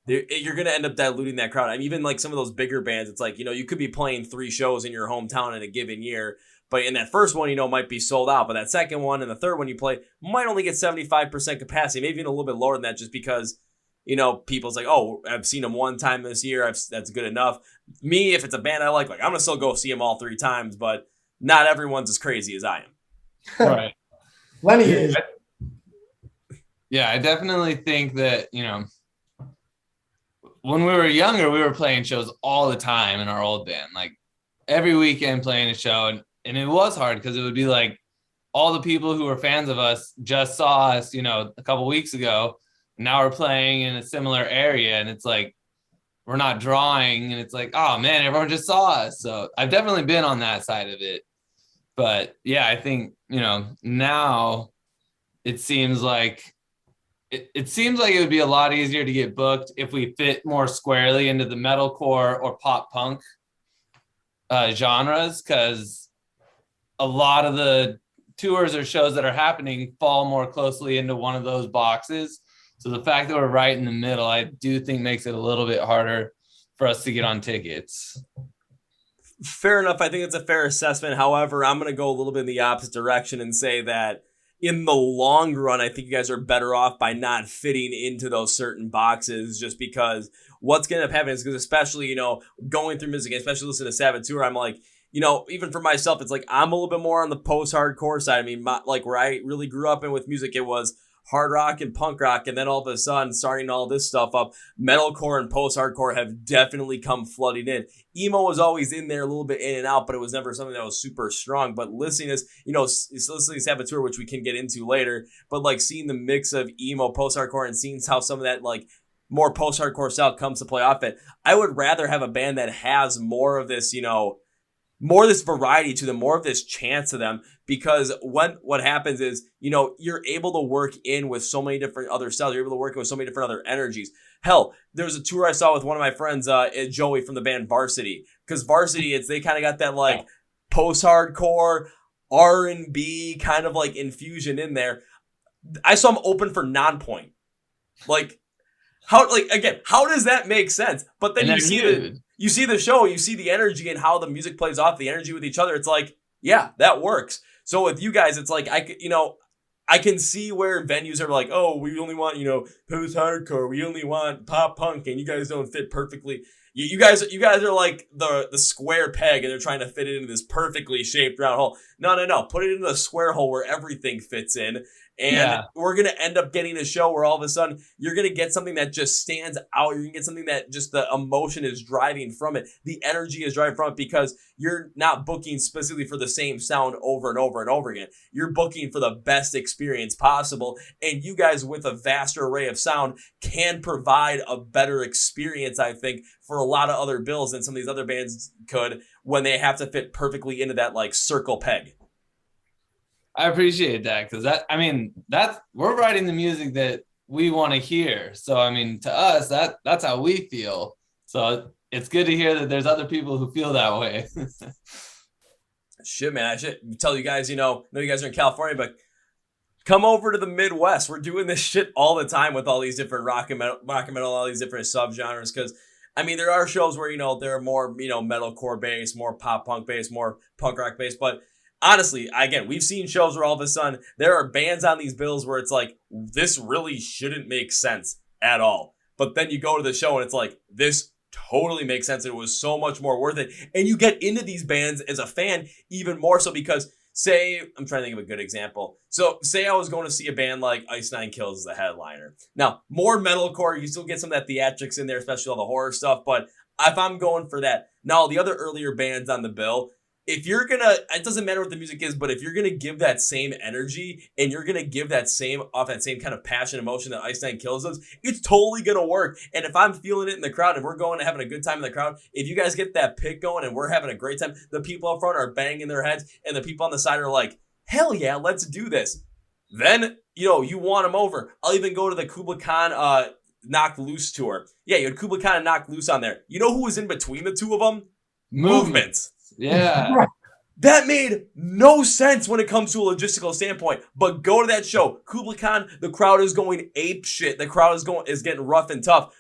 [SPEAKER 1] you're going to end up diluting that crowd. I mean, even like some of those bigger bands, it's like, you know, you could be playing 3 shows in your hometown in a given year, but in that first one, you know, might be sold out. But that second one and the third one you play might only get 75% capacity, maybe even a little bit lower than that, just because, you know, people's like, oh, I've seen them one time this year. That's good enough. Me, if it's a band I like I'm going to still go see them all 3 times, but not everyone's as crazy as I am.
[SPEAKER 2] Right.
[SPEAKER 3] Lenny is.
[SPEAKER 2] Yeah, I definitely think that, you know, when we were younger, we were playing shows all the time in our old band, like every weekend playing a show. And it was hard because it would be like all the people who were fans of us just saw us, you know, a couple weeks ago. Now we're playing in a similar area, and it's like we're not drawing, and it's like, oh man, everyone just saw us. So I've definitely been on that side of it. But yeah, I think, you know, now it seems like it seems like it would be a lot easier to get booked if we fit more squarely into the metalcore or pop punk genres, because a lot of the tours or shows that are happening fall more closely into one of those boxes. So the fact that we're right in the middle, I do think makes it a little bit harder for us to get on tickets.
[SPEAKER 1] Fair enough. I think it's a fair assessment. However, I'm going to go a little bit in the opposite direction and say that in the long run, I think you guys are better off by not fitting into those certain boxes, just because what's going to happen is, because especially, you know, going through music, especially listening to Saboteur, I'm like, you know, even for myself, it's like I'm a little bit more on the post-hardcore side. I mean, like where I really grew up in with music, it was hard rock and punk rock, and then all of a sudden, starting all this stuff up, metalcore and post-hardcore have definitely come flooding in. Emo was always in there a little bit in and out, but it was never something that was super strong. But listening to, you know, listening to Saboteur, which we can get into later, but like seeing the mix of emo, post-hardcore, and seeing how some of that like more post-hardcore style comes to play off it, I would rather have a band that has more of this, you know, more of this variety to them, more of this chance to them, because what happens is, you know, you're able to work in with so many different other styles. You're able to work in with so many different other energies. Hell, there was a tour I saw with one of my friends, Joey from the band Varsity, because Varsity, they kind of got that like post-hardcore R&B kind of like infusion in there. I saw him open for Nonpoint. Like, how does that make sense? But then you see the show, you see the energy and how the music plays off the energy with each other. It's like, yeah, that works. So with you guys, it's like, I can see where venues are like, oh, we only want, you know, post-hardcore, we only want pop punk, and you guys don't fit perfectly. You guys are like the square peg, and they're trying to fit it into this perfectly shaped round hole. No. Put it into a square hole where everything fits in. And we're going to end up getting a show where all of a sudden you're going to get something that just stands out. You're going to get something that just the emotion is driving from it. The energy is driving from it, because you're not booking specifically for the same sound over and over and over again. You're booking for the best experience possible. And you guys, with a vast array of sound, can provide a better experience, I think, for a lot of other bills than some of these other bands could when they have to fit perfectly into that like circle peg.
[SPEAKER 2] I appreciate that, because we're writing the music that we want to hear. So, I mean, to us, that's how we feel. So it's good to hear that there's other people who feel that way.
[SPEAKER 1] Shit, man, I should tell you guys, you know you guys are in California, but Come over to the Midwest. We're doing this shit all the time with all these different rock and metal, all these different subgenres. Because, I mean, there are shows where, they're more, metalcore based, more pop punk based, more punk rock based. But honestly, again, we've seen shows where all of a sudden there are bands on these bills where it's like, this really shouldn't make sense at all. But then you go to the show and it's like, this totally makes sense. It was so much more worth it. And you get into these bands as a fan even more so because, say, I'm trying to think of a good example. So, say I was going to see a band like Ice Nine Kills as the headliner. Now, more metalcore, you still get some of that theatrics in there, especially all the horror stuff. But if I'm going for that, now the other earlier bands on the bill, if you're gonna, it doesn't matter what the music is, but if you're gonna give that same energy and you're gonna give that same kind of passion, emotion that Ice Nine Kills does, it's totally gonna work. And if I'm feeling it in the crowd, and we're going and having a good time in the crowd, if you guys get that pick going and we're having a great time, the people up front are banging their heads, and the people on the side are like, hell yeah, let's do this. Then you want them over. I'll even go to the Kubla Khan Knock Loose tour. Yeah, you had Kubla Khan and Knock Loose on there. You know who was in between the two of them? Movements.
[SPEAKER 2] Yeah.
[SPEAKER 1] That made no sense when it comes to a logistical standpoint. But go to that show. Kubla Khan, the crowd is going ape shit. The crowd is getting rough and tough.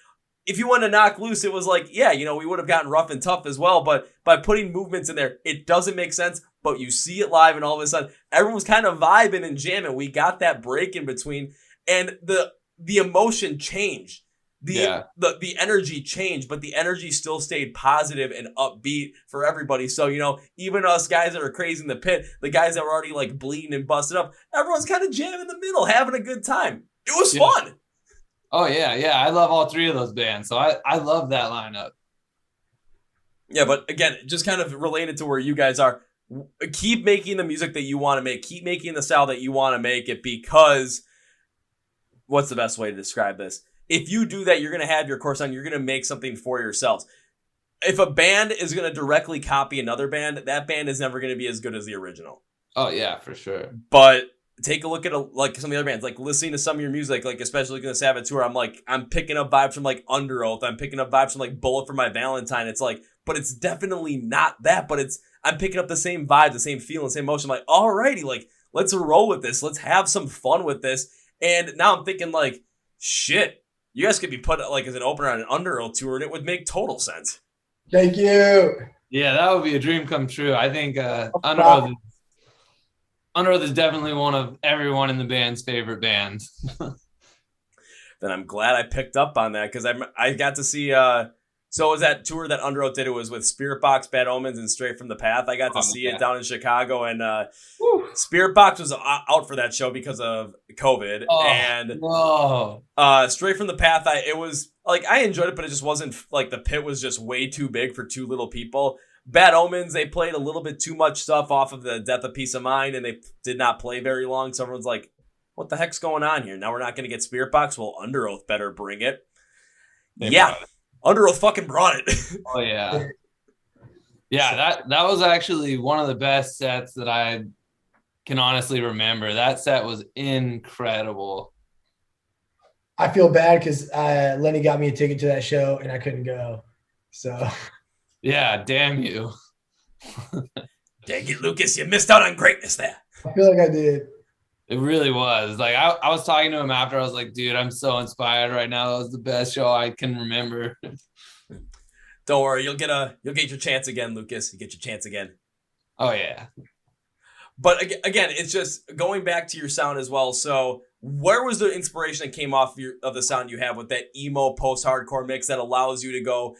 [SPEAKER 1] If you wanted to Knock Loose, it was like, yeah, we would have gotten rough and tough as well. But by putting movements in there, it doesn't make sense. But you see it live, and all of a sudden, everyone's kind of vibing and jamming. We got that break in between, and the emotion changed. The energy changed, but the energy still stayed positive and upbeat for everybody. So, even us guys that are crazy in the pit, the guys that were already like bleeding and busted up, everyone's kind of jamming in the middle, having a good time. It was fun.
[SPEAKER 2] Oh, yeah. Yeah. I love all three of those bands. So I love that lineup.
[SPEAKER 1] Yeah, but again, just kind of related to where you guys are. Keep making the music that you want to make. Keep making the style that you want to make it, because what's the best way to describe this? If you do that, you're going to have your core sound. You're going to make something for yourselves. If a band is going to directly copy another band, that band is never going to be as good as the original.
[SPEAKER 2] Oh, yeah, for sure.
[SPEAKER 1] But take a look at like some of the other bands, like listening to some of your music, like especially in the Saboteur, I'm picking up vibes from like Under Oath. I'm picking up vibes from like Bullet for My Valentine. It's like, but it's definitely not that, but I'm picking up the same vibe, the same feeling, the same emotion. I'm like, alrighty, like, let's roll with this. Let's have some fun with this. And now I'm thinking like, shit, you guys could be put like as an opener on an Under Oath tour, and it would make total sense.
[SPEAKER 3] Thank you.
[SPEAKER 2] Yeah, that would be a dream come true. I think Under Oath is definitely one of everyone in the band's favorite bands.
[SPEAKER 1] Then I'm glad I picked up on that, because I got to see. So it was that tour that Under Oath did. It was with Spirit Box, Bad Omens, and Straight from the Path. I got to see it down in Chicago, and Spirit Box was out for that show because of COVID. And Straight from the Path, it was like, I enjoyed it, but it just wasn't like, the pit was just way too big for too little people. Bad Omens, they played a little bit too much stuff off of the Death of Peace of Mind, and they did not play very long. So everyone's like, what the heck's going on here? Now we're not going to get Spirit Box? Well, Under Oath better bring it. Under Oath fucking brought it.
[SPEAKER 2] Oh, yeah. Yeah, that was actually one of the best sets that I can honestly remember. That set was incredible.
[SPEAKER 3] I feel bad because Lenny got me a ticket to that show, and I couldn't go. So...
[SPEAKER 2] Yeah, damn you.
[SPEAKER 1] Dang it, Lucas, you missed out on greatness there.
[SPEAKER 3] I feel like I did.
[SPEAKER 2] It really was. Like, I was talking to him after. I was like, dude, I'm so inspired right now. That was the best show I can remember.
[SPEAKER 1] Don't worry, you'll get your chance again, Lucas. You get your chance again.
[SPEAKER 2] Oh, yeah.
[SPEAKER 1] But again, it's just going back to your sound as well. So where was the inspiration that came off of the sound you have with that emo post-hardcore mix that allows you to go,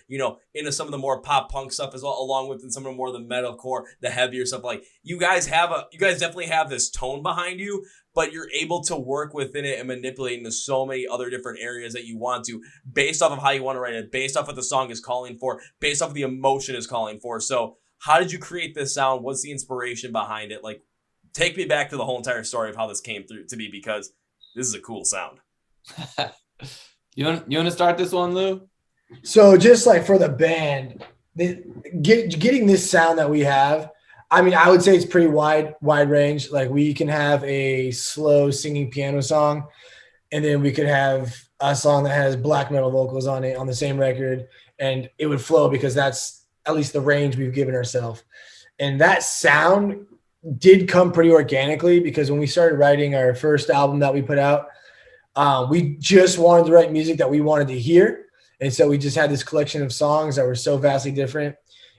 [SPEAKER 1] into some of the more pop punk stuff as well, along with some of the more the metalcore, the heavier stuff? Like, you guys definitely have this tone behind you, but you're able to work within it and manipulate into so many other different areas that you want to, based off of how you want to write it, based off what the song is calling for, based off of the emotion is calling for. So how did you create this sound? What's the inspiration behind it? Like, take me back to the whole entire story of how this came through to be, because this is a cool sound.
[SPEAKER 2] You want to start this one, Lou?
[SPEAKER 3] So just like for the band, getting this sound that we have, I mean, I would say it's pretty wide range. Like, we can have a slow singing piano song, and then we could have a song that has black metal vocals on it on the same record, and it would flow because that's at least the range we've given ourselves. And that sound, did come pretty organically because when we started writing our first album that we put out, we just wanted to write music that we wanted to hear. And so we just had this collection of songs that were so vastly different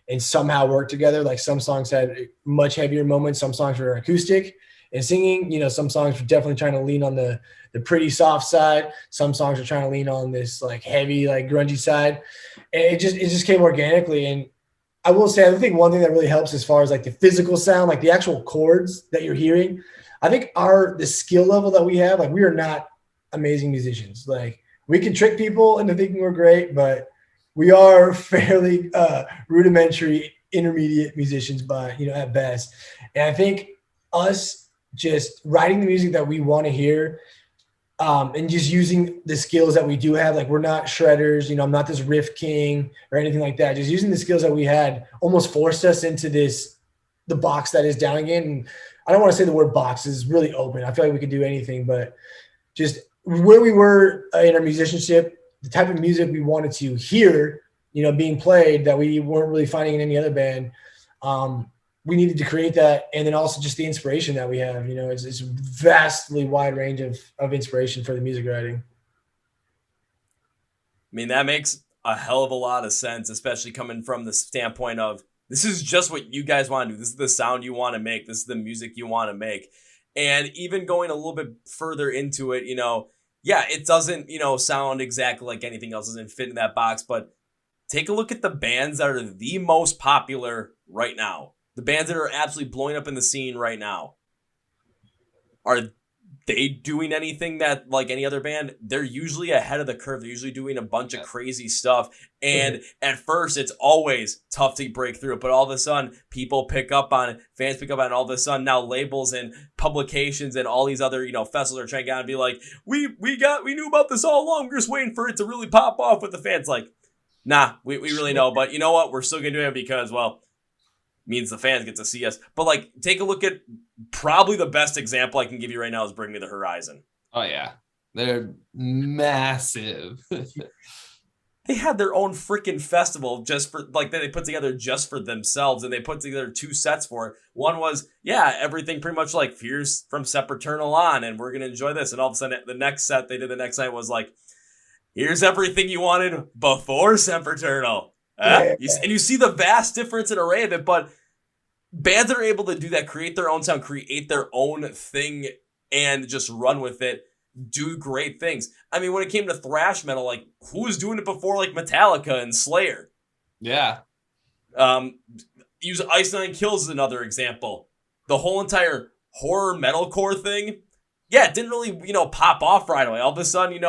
[SPEAKER 3] and somehow worked together. Like some songs had much heavier moments. Some songs were acoustic and singing. You know, some songs were definitely trying to lean on the pretty soft side. Some songs were trying to lean on this like heavy, like grungy side. And it just came organically. And I will say, I think one thing that really helps as far as like the physical sound, like the actual chords that you're hearing, I think the skill level that we have, like we are not amazing musicians. Like we can trick people into thinking we're great, but we are fairly rudimentary intermediate musicians by, at best. And I think us just writing the music that we want to hear, and just using the skills that we do have, like we're not shredders, I'm not this riff king or anything like that. Just using the skills that we had almost forced us into the box that is Down Again. And I don't want to say the word box is really open. I feel like we could do anything, but just where we were in our musicianship, the type of music we wanted to hear, being played that we weren't really finding in any other band. We needed to create that. And then also just the inspiration that we have, it's vastly wide range of inspiration for the music writing.
[SPEAKER 1] I mean, that makes a hell of a lot of sense, especially coming from the standpoint of this is just what you guys want to do. This is the sound you want to make. This is the music you want to make. And even going a little bit further into it, yeah, it doesn't, sound exactly like anything else. It doesn't fit in that box. But take a look at the bands that are the most popular right now. The bands that are absolutely blowing up in the scene right now. Are they doing anything that like any other band? They're usually ahead of the curve. They're usually doing a bunch of crazy stuff. And at first, it's always tough to break through it. But all of a sudden, people pick up on it. Fans pick up on it. All of a sudden, now labels and publications and all these other, festivals are trying to get out and be like, we knew about this all along. We're just waiting for it to really pop off with the fans. Like, nah, we really know. But you know what? We're still going to do it because, well, means the fans get to see us. But like, take a look at probably the best example I can give you right now is Bring Me the Horizon.
[SPEAKER 2] Oh yeah, they're massive.
[SPEAKER 1] They had their own freaking festival just for like that they put together just for themselves, and they put together 2 sets for it. One was everything pretty much like Fears from Saboteur on, and we're gonna enjoy this. And all of a sudden, the next set they did the next night was like, here's everything you wanted before Saboteur. And you see the vast difference in array of it, but bands that are able to do that, create their own sound, create their own thing, and just run with it, do great things. I mean, when it came to thrash metal, like, who was doing it before, like, Metallica and Slayer?
[SPEAKER 2] Yeah.
[SPEAKER 1] Use Ice Nine Kills as another example. The whole entire horror metalcore thing, it didn't really, pop off right away. All of a sudden,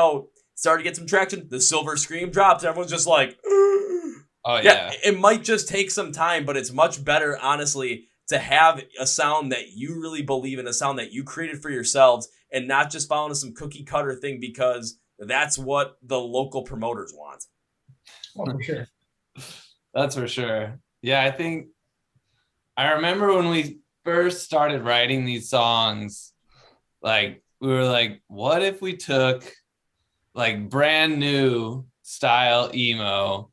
[SPEAKER 1] started to get some traction. The Silver Scream drops, and everyone's just like,
[SPEAKER 2] oh, yeah.
[SPEAKER 1] It might just take some time, but it's much better, honestly, to have a sound that you really believe in, a sound that you created for yourselves, and not just following some cookie cutter thing because that's what the local promoters want.
[SPEAKER 3] Oh, for sure.
[SPEAKER 2] That's for sure. Yeah, I remember when we first started writing these songs, like, we were like, what if we took, like, brand new style emo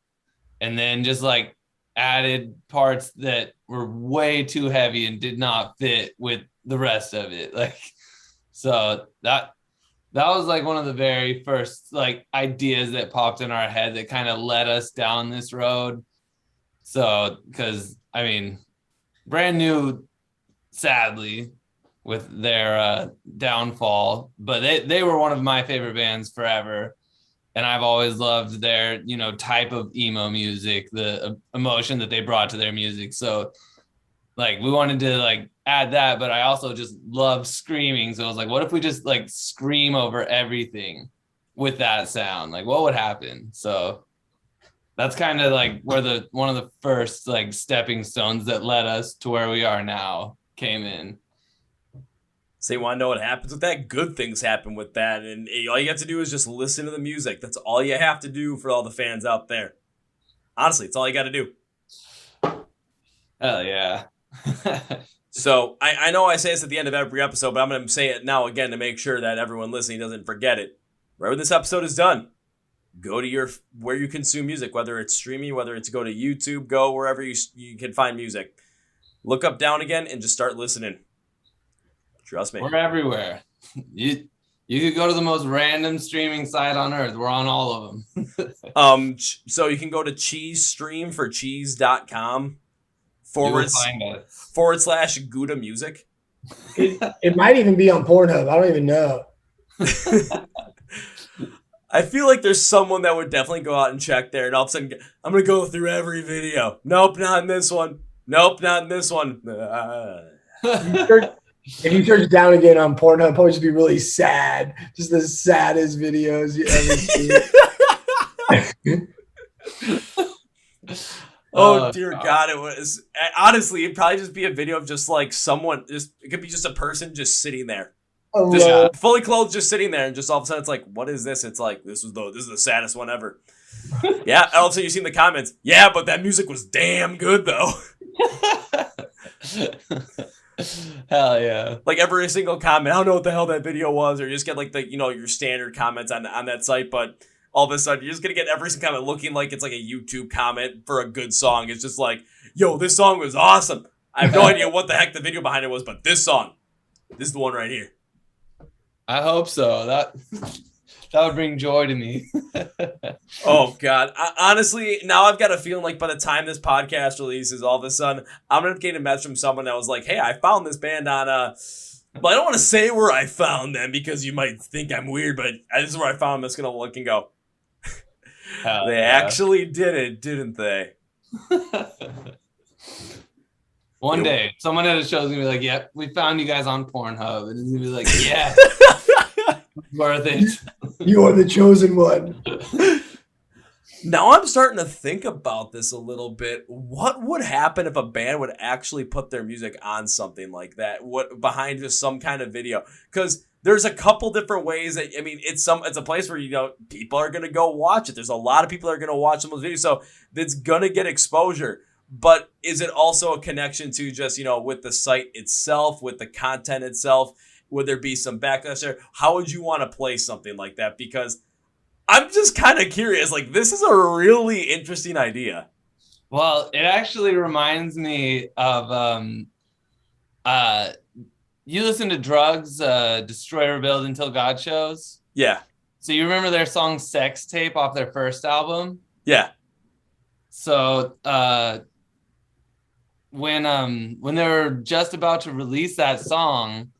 [SPEAKER 2] and then just like added parts that were way too heavy and did not fit with the rest of it. Like, so that was like one of the very first like ideas that popped in our head that kind of led us down this road. So, because I mean, Brand New, sadly, with their downfall, but they were one of my favorite bands forever. And I've always loved their, type of emo music, the emotion that they brought to their music. So, like, we wanted to, like, add that, but I also just love screaming. So I was like, what if we just, like, scream over everything with that sound? Like, what would happen? So that's kind of, like, where one of the first, like, stepping stones that led us to where we are now came in.
[SPEAKER 1] So you want to know what happens with that? Good things happen with that. And all you have to do is just listen to the music. That's all you have to do for all the fans out there. Honestly, it's all you got to do.
[SPEAKER 2] Hell yeah.
[SPEAKER 1] So I know I say this at the end of every episode, but I'm going to say it now again to make sure that everyone listening doesn't forget it. Wherever this episode is done, go to where you consume music, whether it's streaming, whether it's go to YouTube, go wherever you can find music. look up Down Again and just start listening. Trust me.
[SPEAKER 2] We're everywhere. You could go to the most random streaming site on earth. We're on all of
[SPEAKER 1] them. So you can go to cheesestream for cheese.com / Gouda Music.
[SPEAKER 3] It might even be on Pornhub. I don't even know.
[SPEAKER 1] I feel like there's someone that would definitely go out and check there, and all of a sudden, I'm going to go through every video. Nope, not in this one. Nope, not in this one.
[SPEAKER 3] If you search Down Again on Pornhub, it'll probably just be really sad. Just the saddest videos you ever see.
[SPEAKER 1] Oh, dear God. It was, honestly, it'd probably just be a video of just like someone, it could be just a person just sitting there. Just fully clothed, just sitting there, and just all of a sudden it's like, what is this? It's like, this is the saddest one ever. Yeah, and all of a sudden you see in the comments, yeah, but that music was damn good though.
[SPEAKER 2] Hell yeah.
[SPEAKER 1] Like every single comment, I don't know what the hell that video was, or you just get like the, your standard comments on that site, but all of a sudden you're just gonna get every single comment looking like it's like a YouTube comment for a good song. It's just like, yo, this song was awesome. I have no idea what the heck the video behind it was, but this is the one right here.
[SPEAKER 2] I hope so. That would bring joy to me.
[SPEAKER 1] Oh, God. Honestly, now I've got a feeling like by the time this podcast releases, all of a sudden, I'm going to get a message from someone that was like, hey, I found this band on, but I don't want to say where I found them because you might think I'm weird, but this is where I found them. It's going to look and go, they actually did it, didn't they?
[SPEAKER 2] One day, someone at a show is going to be like, yep, we found you guys on Pornhub. And it's going to be like, yeah, worth it.
[SPEAKER 3] You are the chosen one.
[SPEAKER 1] Now I'm starting to think about this a little bit. What would happen if a band would actually put their music on something like that? What behind just some kind of video? Because there's a couple different ways that, I mean, it's a place where, people are going to go watch it. There's a lot of people that are going to watch some of those videos. So it's going to get exposure. But is it also a connection to just, with the site itself, with the content itself? Would there be some backlash there? How would you want to play something like that? Because I'm just kind of curious. Like, this is a really interesting idea.
[SPEAKER 2] Well, it actually reminds me of, you listen to Drugs, Destroy, Rebuild Until God Shows?
[SPEAKER 1] Yeah.
[SPEAKER 2] So you remember their song Sex Tape off their first album?
[SPEAKER 1] Yeah.
[SPEAKER 2] So, when they were just about to release that song,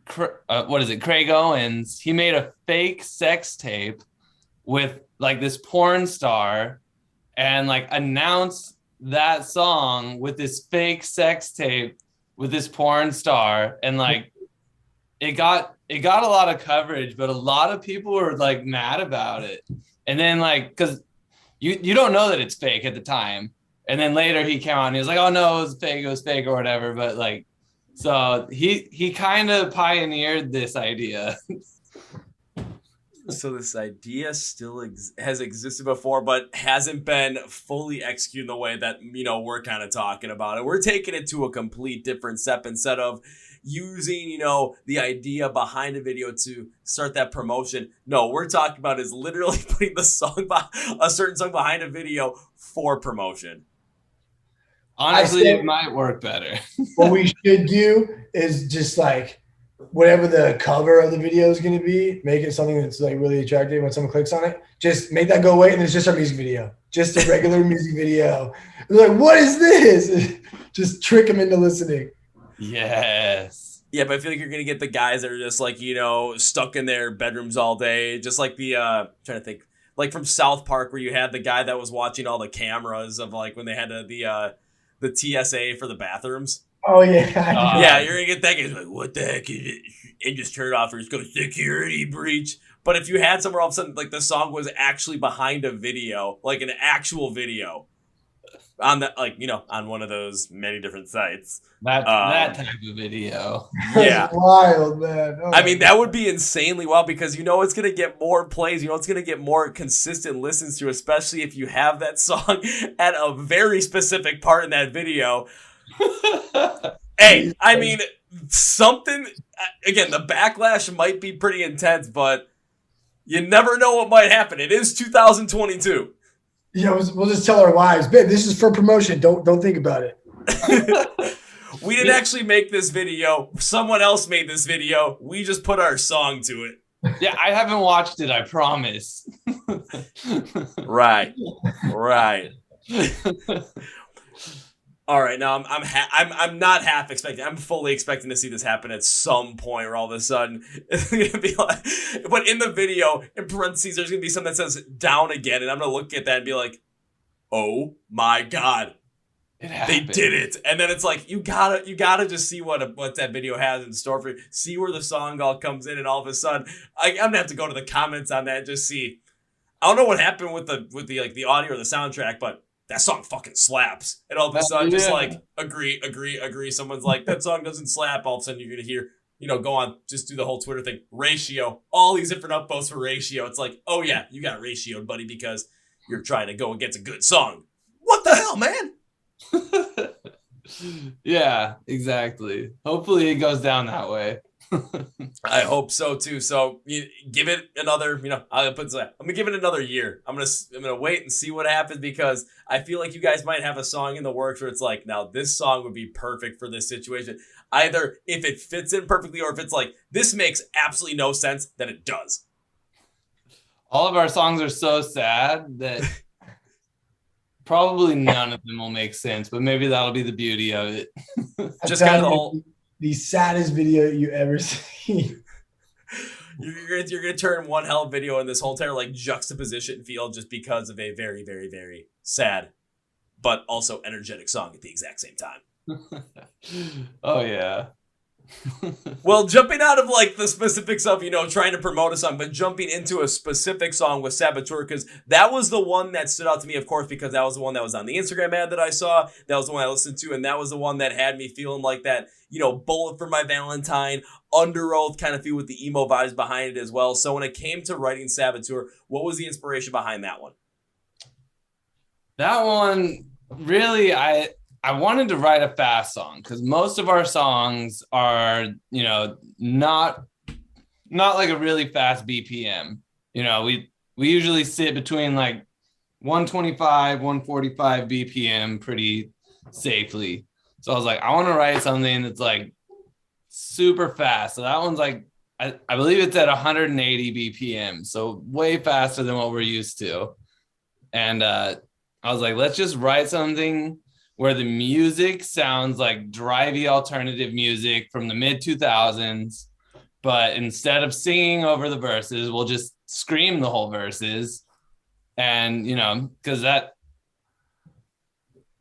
[SPEAKER 2] Craig Owens, he made a fake sex tape with like this porn star and like announced that song with this fake sex tape with this porn star, and like it got a lot of coverage, but a lot of people were like mad about it. And then like, because you don't know that it's fake at the time. And then later he came out and he was like, oh no, it was fake or whatever. But like, so he kind of pioneered this idea.
[SPEAKER 1] So this idea still has existed before, but hasn't been fully executed in the way that, we're kind of talking about it. We're taking it to a complete different step. Instead of using, the idea behind a video to start that promotion. No, we're talking about is literally putting a certain song behind a video for promotion.
[SPEAKER 2] Honestly, it might work better.
[SPEAKER 3] What we should do is just like whatever the cover of the video is going to be, make it something that's like really attractive when someone clicks on it. Just make that go away, and it's just our music video, just a regular music video. They're like, what is this? Just trick them into listening.
[SPEAKER 2] Yes.
[SPEAKER 1] Yeah, but I feel like you're going to get the guys that are just like, stuck in their bedrooms all day. Just like trying to think, like from South Park where you had the guy that was watching all the cameras of like when they had the TSA for the bathrooms.
[SPEAKER 3] Oh, yeah.
[SPEAKER 1] Yeah, you're going to get that guy like, what the heck is it? And just turn it off or just go security breach. But if you had somewhere all of a sudden, like the song was actually behind a video, like an actual video on that, like, on one of those many different sites.
[SPEAKER 2] That type of video.
[SPEAKER 1] Yeah.
[SPEAKER 3] That's wild, man. Oh,
[SPEAKER 1] I mean, that would be insanely wild because it's going to get more plays. It's going to get more consistent listens to, especially if you have that song at a very specific part in that video. Hey, I mean, something, again, the backlash might be pretty intense, but you never know what might happen. It is 2022.
[SPEAKER 3] Yeah, we'll just tell our wives, babe, this is for promotion. Don't think about it.
[SPEAKER 1] We didn't actually make this video. Someone else made this video. We just put our song to it.
[SPEAKER 2] Yeah, I haven't watched it, I promise.
[SPEAKER 1] Right. All right, now I'm not half expecting. I'm fully expecting to see this happen at some point, where all of a sudden it's gonna be like. But in the video, in parentheses, there's gonna be something that says "down again," and I'm gonna look at that and be like, "Oh my god, they did it!" And then it's like you gotta just see what that video has in store for you. See where the song all comes in, and all of a sudden, I'm gonna have to go to the comments on that and just see. I don't know what happened with the like the audio or the soundtrack, but that song fucking slaps. And all of a sudden, just like, agree. Someone's like, that song doesn't slap. All of a sudden, you're going to hear, go on, just do the whole Twitter thing. Ratio. All these different upvotes for Ratio. It's like, oh yeah, you got ratioed, buddy, because you're trying to go against a good song. What the hell, man?
[SPEAKER 2] Yeah, exactly. Hopefully it goes down that way.
[SPEAKER 1] I hope so too. So give it another, I'm gonna give it another year. I'm gonna wait and see what happens, because I feel like you guys might have a song in the works where it's like, now this song would be perfect for this situation. Either if it fits in perfectly, or if it's like, this makes absolutely no sense, then it does.
[SPEAKER 2] All of our songs are so sad that probably none of them will make sense, but maybe that'll be the beauty of it.
[SPEAKER 1] Just kind of the whole.
[SPEAKER 3] The saddest video you ever see.
[SPEAKER 1] You're gonna turn one hell of video in this whole entire like juxtaposition field just because of a very, very, very sad, but also energetic song at the exact same time.
[SPEAKER 2] Oh yeah.
[SPEAKER 1] Well, jumping out of like the specifics of trying to promote a song, but jumping into a specific song with Saboteur, because that was the one that stood out to me, of course, because that was the one that was on the Instagram ad that I saw. That was the one I listened to, and that was the one that had me feeling like that, Bullet for My Valentine, Under Oath kind of feel with the emo vibes behind it as well. So when it came to writing Saboteur, what was the inspiration behind that one?
[SPEAKER 2] That one, really, I wanted to write a fast song, because most of our songs are, not like a really fast BPM. We usually sit between like 125, 145 BPM pretty safely. So I was like, I want to write something that's like super fast. So that one's like, I believe it's at 180 BPM. So way faster than what we're used to. And I was like, let's just write something where the music sounds like drivey alternative music from the mid 2000s, but instead of singing over the verses, we'll just scream the whole verses. And, because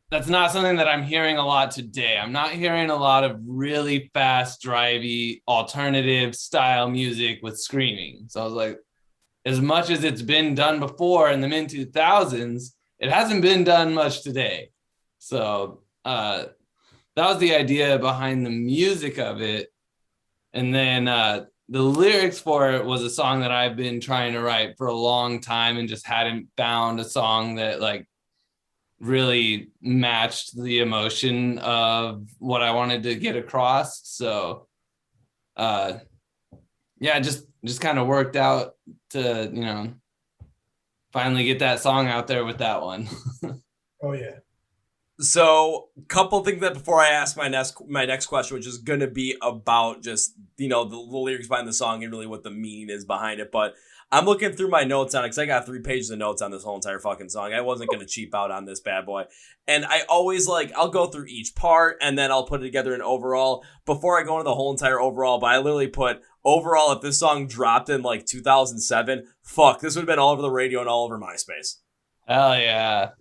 [SPEAKER 2] that's not something that I'm hearing a lot today. I'm not hearing a lot of really fast, drivey, alternative style music with screaming. So I was like, as much as it's been done before in the mid 2000s, it hasn't been done much today. So that was the idea behind the music of it. And then the lyrics for it was a song that I've been trying to write for a long time and just hadn't found a song that like really matched the emotion of what I wanted to get across. So just kind of worked out to, finally get that song out there with that one.
[SPEAKER 3] Oh yeah.
[SPEAKER 1] So, couple things that before I ask my next question, which is going to be about just, the lyrics behind the song and really what the meaning is behind it. But I'm looking through my notes on it because I got 3 pages of notes on this whole entire fucking song. I wasn't going to cheap out on this bad boy. And I always I'll go through each part and then I'll put it together in overall before I go into the whole entire overall. But I literally put overall, if this song dropped in 2007, fuck, this would have been all over the radio and all over MySpace.
[SPEAKER 2] Hell yeah.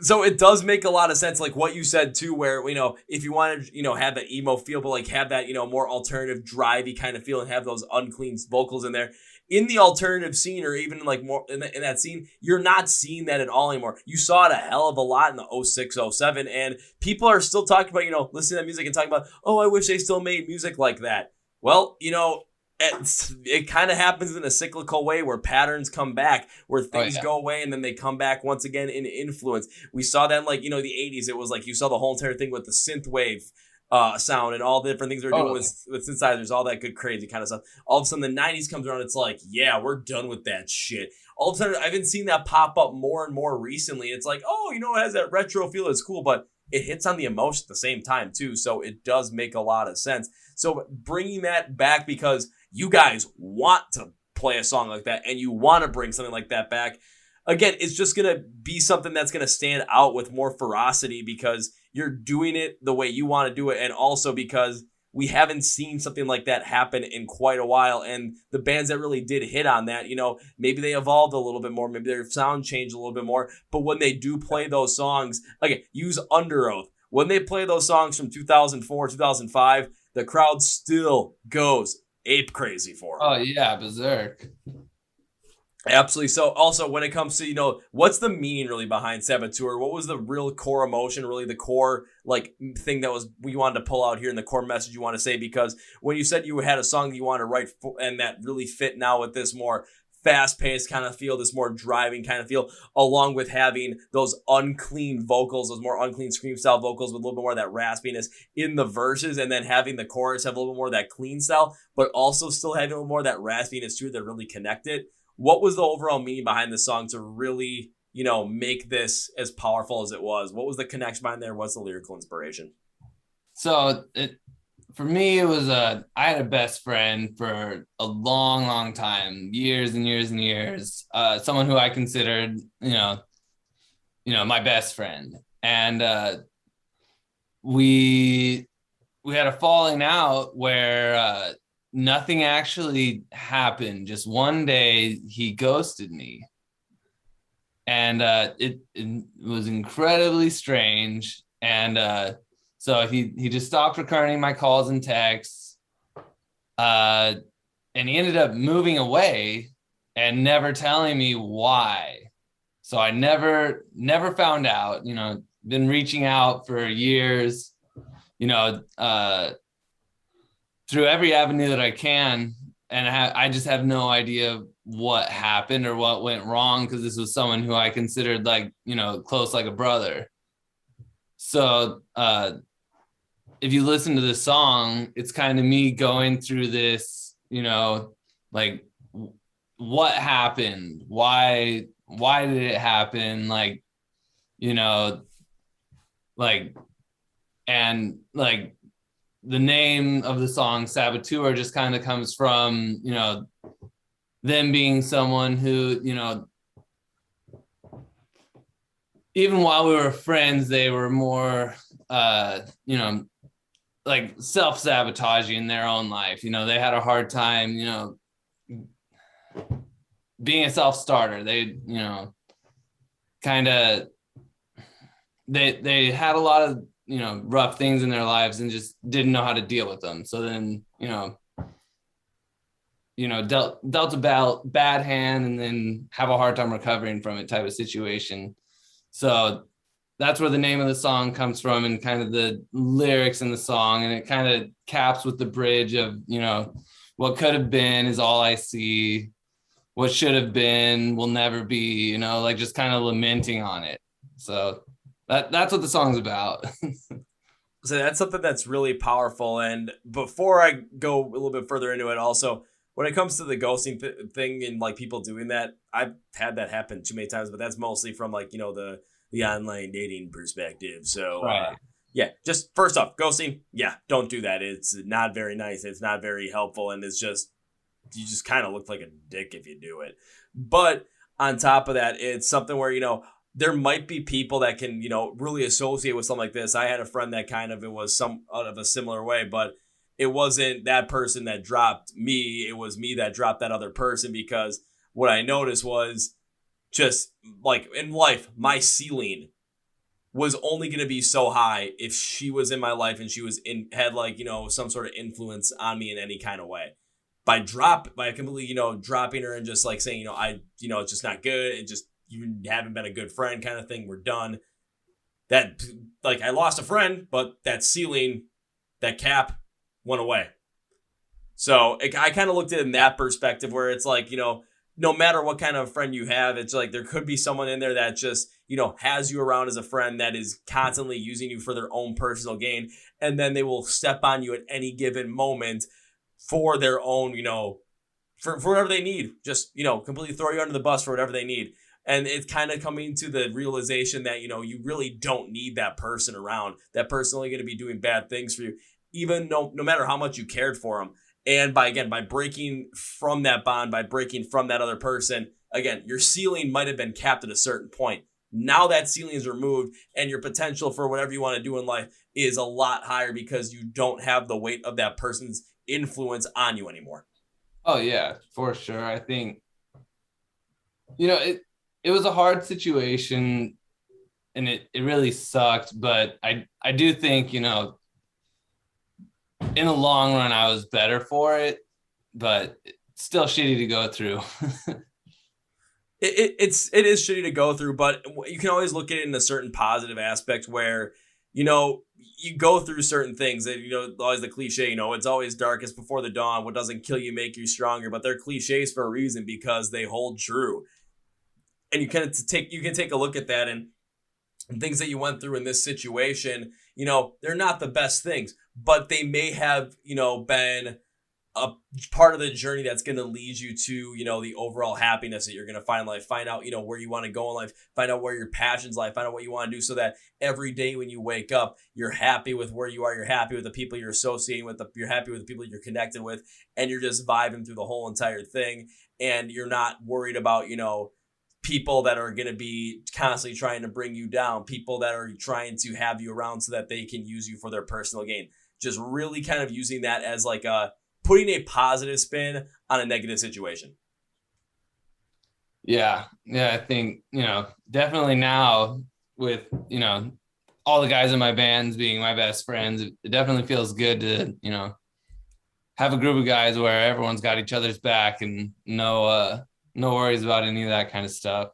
[SPEAKER 1] So it does make a lot of sense, like what you said too, where, if you want to, have that emo feel, but have that, more alternative, drivey kind of feel and have those unclean vocals in there. In the alternative scene, or even more in that scene, you're not seeing that at all anymore. You saw it a hell of a lot in the 06, 07, and people are still talking about, listening to that music and talking about, oh, I wish they still made music like that. Well, it kind of happens in a cyclical way where patterns come back, where things go away and then they come back once again in influence. We saw that in the 80s. It was like you saw the whole entire thing with the synth wave sound and all the different things they're doing with synthesizers, all that good crazy kind of stuff. All of a sudden the 90s comes around. It's like, yeah, we're done with that shit. All of a sudden I've been seeing that pop up more and more recently. It's like, oh, it has that retro feel. It's cool, but it hits on the emotion at the same time too. So it does make a lot of sense. So bringing that back because you guys want to play a song like that and you want to bring something like that back. Again, it's just going to be something that's going to stand out with more ferocity because you're doing it the way you want to do it. And also because we haven't seen something like that happen in quite a while. And the bands that really did hit on that, maybe they evolved a little bit more. Maybe their sound changed a little bit more. But when they do play those songs, okay, use Under Oath. When they play those songs from 2004, 2005, the crowd still goes ape crazy for them.
[SPEAKER 2] Oh, yeah, berserk.
[SPEAKER 1] Absolutely. So also when it comes to, what's the meaning really behind Saboteur? What was the real core emotion, really the core thing that was we wanted to pull out here in the core message you want to say? Because when you said you had a song that you wanted to write and that really fit now with this more fast-paced kind of feel, this more driving kind of feel, along with having those unclean vocals, those more unclean scream-style vocals with a little bit more of that raspiness in the verses, and then having the chorus have a little bit more of that clean style, but also still having a little more of that raspiness too that really connect it. What was the overall meaning behind the song to really, make this as powerful as it was? What was the connection behind there? What's the lyrical inspiration?
[SPEAKER 2] So for me, it was I had a best friend for a long, long time, years and years and years. Someone who I considered, my best friend, and we had a falling out where nothing actually happened. Just one day he ghosted me, and it was incredibly strange. And so he just stopped returning my calls and texts, and he ended up moving away and never telling me why. So I never found out. Been reaching out for years, through every avenue that I can, and I just have no idea what happened or what went wrong, because this was someone who I considered close, like a brother. So if you listen to this song, it's kind of me going through this, what happened? Why did it happen? The name of the song Saboteur just kind of comes from, them being someone who, even while we were friends, they were more, self-sabotaging in their own life. They had a hard time, being a self-starter. They, kind of, they had a lot of, rough things in their lives and just didn't know how to deal with them. So then, dealt a bad hand and then have a hard time recovering from it type of situation. So that's where the name of the song comes from, and kind of the lyrics in the song. And it kind of caps with the bridge of, what could have been is all I see. What should have been will never be, just kind of lamenting on it. So that's what the song's about.
[SPEAKER 1] So that's something that's really powerful. And before I go a little bit further into it, also, when it comes to the ghosting thing and people doing that, I've had that happen too many times, but that's mostly from the online dating perspective. So
[SPEAKER 2] right.
[SPEAKER 1] Yeah, just first off, ghosting, yeah, don't do that. It's not very nice. It's not very helpful. And it's just, you just kind of look like a dick if you do it. But on top of that, it's something where, there might be people that can, really associate with something like this. I had a friend that it was some out of a similar way, but it wasn't that person that dropped me. It was me that dropped that other person, because what I noticed was just in life, my ceiling was only going to be so high if she was in my life and she was had some sort of influence on me in any kind of way. By completely, dropping her and just saying, it's just not good. It just, you haven't been a good friend kind of thing. We're done. That, I lost a friend, but that ceiling, that cap went away. So I kind of looked at it in that perspective where it's no matter what kind of friend you have, it's there could be someone in there that just, has you around as a friend that is constantly using you for their own personal gain. And then they will step on you at any given moment for their own, for whatever they need. Just, completely throw you under the bus for whatever they need. And it's kind of coming to the realization that, you really don't need that person around. That person only going to be doing bad things for you, even no matter how much you cared for them. And by breaking from that bond, by breaking from that other person, again, your ceiling might have been capped at a certain point. Now that ceiling is removed and your potential for whatever you want to do in life is a lot higher because you don't have the weight of that person's influence on you anymore.
[SPEAKER 2] Oh yeah, for sure. I think, it was a hard situation and it really sucked, but I do think, in the long run, I was better for it, but it's still shitty to go through.
[SPEAKER 1] It is shitty to go through, but you can always look at it in a certain positive aspect where, you go through certain things that, always the cliche, it's always darkest before the dawn. What doesn't kill you make you stronger, but they're cliches for a reason because they hold true. And you can take a look at that and things that you went through in this situation, they're not the best things, but they may have, been a part of the journey that's going to lead you to, the overall happiness that you're going to find in life, find out, where you want to go in life, find out where your passions lie, find out what you want to do so that every day when you wake up, you're happy with where you are, you're happy with the people you're associating with, you're happy with the people you're connected with, and you're just vibing through the whole entire thing. And you're not worried about, people that are going to be constantly trying to bring you down, people that are trying to have you around so that they can use you for their personal gain. Just really kind of using that as like putting a positive spin on a negative situation.
[SPEAKER 2] Yeah, I think, definitely now with, all the guys in my bands being my best friends, it definitely feels good to, have a group of guys where everyone's got each other's back and no worries about any of that kind of stuff.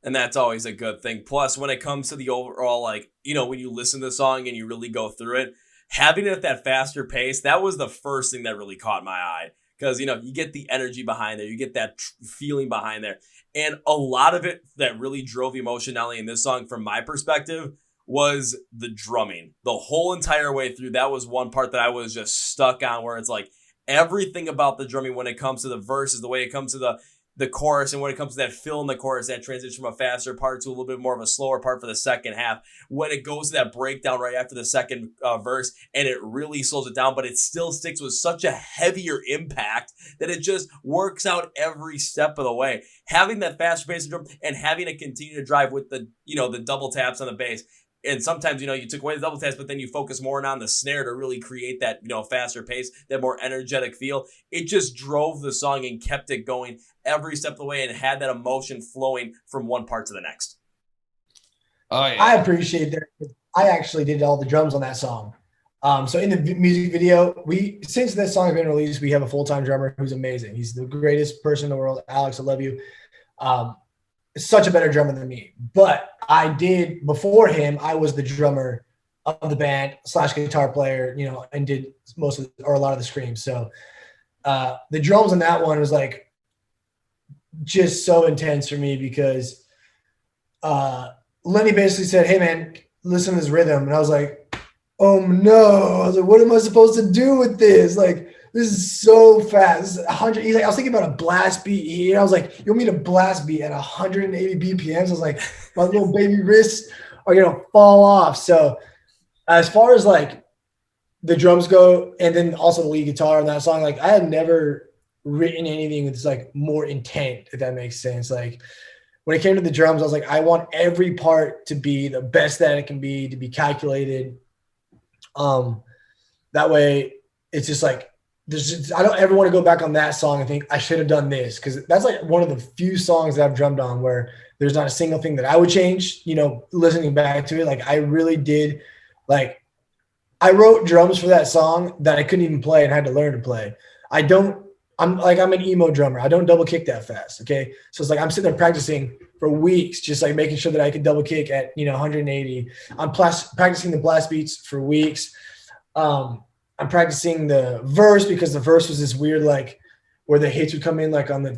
[SPEAKER 1] And that's always a good thing. Plus, when it comes to the overall, when you listen to the song and you really go through it, having it at that faster pace, that was the first thing that really caught my eye. Because, you get the energy behind there. You get that feeling behind there. And a lot of it that really drove emotion, not only in this song from my perspective, was the drumming. The whole entire way through, that was one part that I was just stuck on, where it's like everything about the drumming when it comes to the verses, the way it comes to the chorus, and when it comes to that fill in the chorus, that transition from a faster part to a little bit more of a slower part for the second half, when it goes to that breakdown right after the second verse, and it really slows it down, but it still sticks with such a heavier impact that it just works out every step of the way. Having that faster pace of drum and having it continue to drive with the double taps on the bass. And sometimes, you took away the double taps, but then you focus more on the snare to really create that, faster pace, that more energetic feel. It just drove the song and kept it going every step of the way and had that emotion flowing from one part to the next.
[SPEAKER 2] Oh, yeah.
[SPEAKER 3] I appreciate that. I actually did all the drums on that song. So in the music video, since this song has been released, we have a full-time drummer who's amazing. He's the greatest person in the world. Alex, I love you. Such a better drummer than me. But before him, I was the drummer of the band / guitar player, and did a lot of the screams. So the drums on that one was like just so intense for me because Lenny basically said, "Hey man, listen to this rhythm." And I was like, "Oh no." I was like, "What am I supposed to do with this? Like, this is so fast. This is 100." He's like, I was thinking about a blast beat. I was like, "You want me to blast beat at 180 BPMs?" I was like, my little baby wrists are gonna fall off. So as far as like the drums go, and then also the lead guitar on that song, like I had never written anything that's like more intent, if that makes sense. Like when it came to the drums, I was like, I want every part to be the best that it can be, to be calculated. That way it's just like, I don't ever want to go back on that song and think I should have done this, because that's like one of the few songs that I've drummed on where there's not a single thing that I would change, listening back to it. Like I really did, like I wrote drums for that song that I couldn't even play and had to learn to play. I'm an emo drummer. I don't double kick that fast. Okay. So it's like, I'm sitting there practicing for weeks, just like making sure that I could double kick at, 180. I'm practicing the blast beats for weeks. I'm practicing the verse because the verse was this weird, like where the hits would come in, like on the,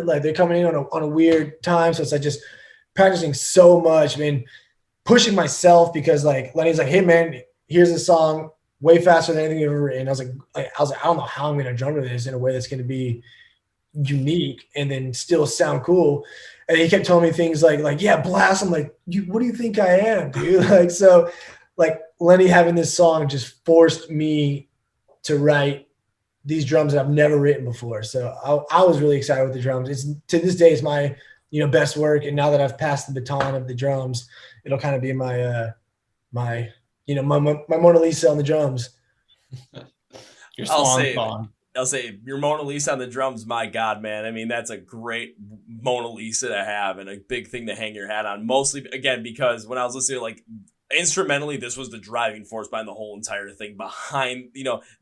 [SPEAKER 3] like they're coming in on a weird time. So it's like just practicing so much, pushing myself, because like Lenny's like, "Hey man, here's a song way faster than anything you've ever written." I was like, I don't know how I'm going to drum to this in a way that's going to be, unique and then still sound cool. And he kept telling me things like, yeah, blast. I'm like, what do you think I am, dude? Like, so like Lenny having this song just forced me to write these drums that I've never written before. So I was really excited with the drums. It's to this day, it's my, best work. And now that I've passed the baton of the drums, it'll kind of be my Mona Lisa on the drums.
[SPEAKER 2] Your swan song.
[SPEAKER 1] I'll say your Mona Lisa on the drums, my God, man. I mean, that's a great Mona Lisa to have and a big thing to hang your hat on. Mostly, again, because when I was listening to like instrumentally, this was the driving force behind the whole entire thing, behind,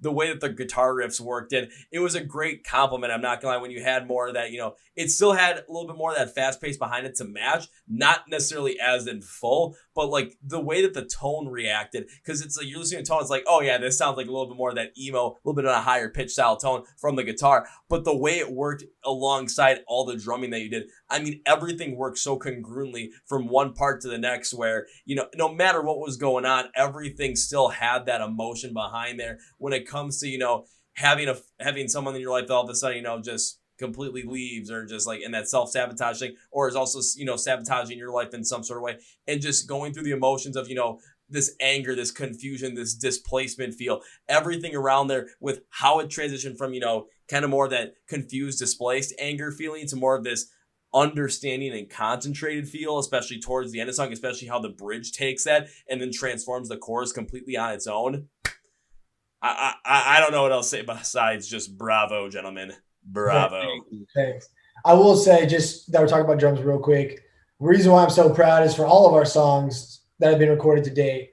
[SPEAKER 1] the way that the guitar riffs worked. And it was a great compliment. I'm not gonna lie, when you had more of that, it still had a little bit more of that fast pace behind it to match, not necessarily as in full, but like the way that the tone reacted, because it's like you're listening to tone, it's like, oh yeah, this sounds like a little bit more of that emo, a little bit of a higher pitch style tone from the guitar. But the way it worked alongside all the drumming that you did, I mean, everything worked so congruently from one part to the next where, no matter what was going on, everything still had that emotion behind there when it comes to, having someone in your life that all of a sudden, just completely leaves or just like in that self-sabotage thing, or is also, sabotaging your life in some sort of way, and just going through the emotions of, this anger, this confusion, this displacement feel, everything around there with how it transitioned from, kind of more of that confused, displaced anger feeling to more of this understanding and concentrated feel, especially towards the end of the song, especially how the bridge takes that and then transforms the chorus completely on its own. I don't know what else to say besides just bravo, gentlemen. Bravo.
[SPEAKER 3] Thanks. I will say, just that we're talking about drums real quick, the reason why I'm so proud is for all of our songs that have been recorded to date,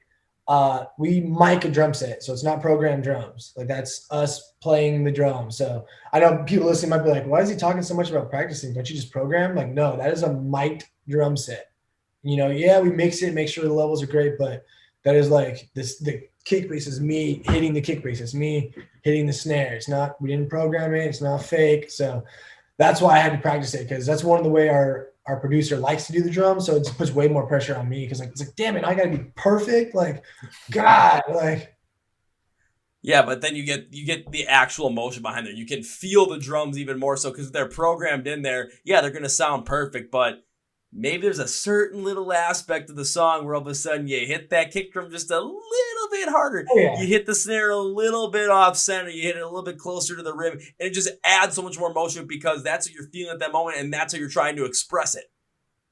[SPEAKER 3] we mic a drum set. So it's not programmed drums. Like that's us playing the drums. So I know people listening might be like, why is he talking so much about practicing? Don't you just program? Like, no, that is a mic'd drum set. Yeah, we mix it, make sure the levels are great, but that is like this, the kick bass is me hitting the kick bass. It's me hitting the snare. It's not, we didn't program it. It's not fake. So that's why I had to practice it, because that's one of the way our producer likes to do the drums. So it just puts way more pressure on me, because it's like, damn it, I gotta be perfect. Like, God, like.
[SPEAKER 1] Yeah, but then you get the actual emotion behind it. You can feel the drums even more so because they're programmed in there. Yeah, they're gonna sound perfect, but maybe there's a certain little aspect of the song where all of a sudden you hit that kick drum just a little bit harder.
[SPEAKER 3] Oh, yeah.
[SPEAKER 1] You hit the snare a little bit off center. You hit it a little bit closer to the rim. And it just adds so much more emotion because that's what you're feeling at that moment and that's how you're trying to express it.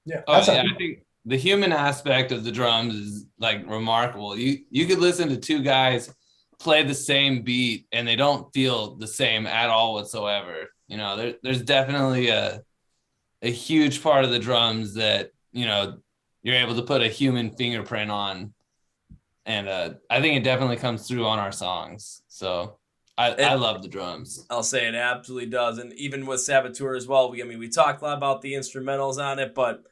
[SPEAKER 3] Yeah.
[SPEAKER 2] I think the human aspect of the drums is like remarkable. You could listen to two guys play the same beat and they don't feel the same at all whatsoever. There's definitely a huge part of the drums that, you're able to put a human fingerprint on. And I think it definitely comes through on our songs. So I love the drums.
[SPEAKER 1] I'll say it absolutely does. And even with Saboteur as well, we talked a lot about the instrumentals on it, but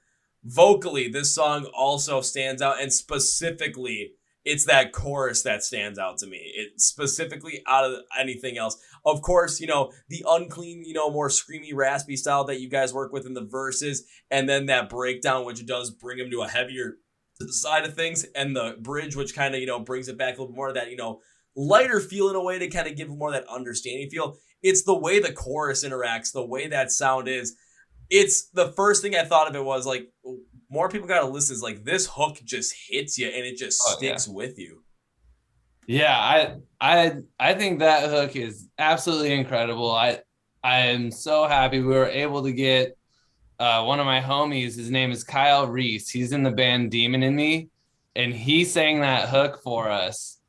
[SPEAKER 1] vocally, this song also stands out. And specifically, it's that chorus that stands out to me. It specifically out of anything else. Of course, the unclean, more screamy, raspy style that you guys work with in the verses, and then that breakdown, which does bring him to a heavier side of things, and the bridge, which kind of, brings it back a little bit more of that, lighter feel in a way to kind of give more of that understanding feel. It's the way the chorus interacts, the way that sound is. It's the first thing I thought of it was like, more people got to listen. Is like this hook just hits you and it just sticks with you.
[SPEAKER 2] Yeah, I think that hook is absolutely incredible. I am so happy we were able to get one of my homies. His name is Kyle Reese. He's in the band Demon in Me, and he sang that hook for us.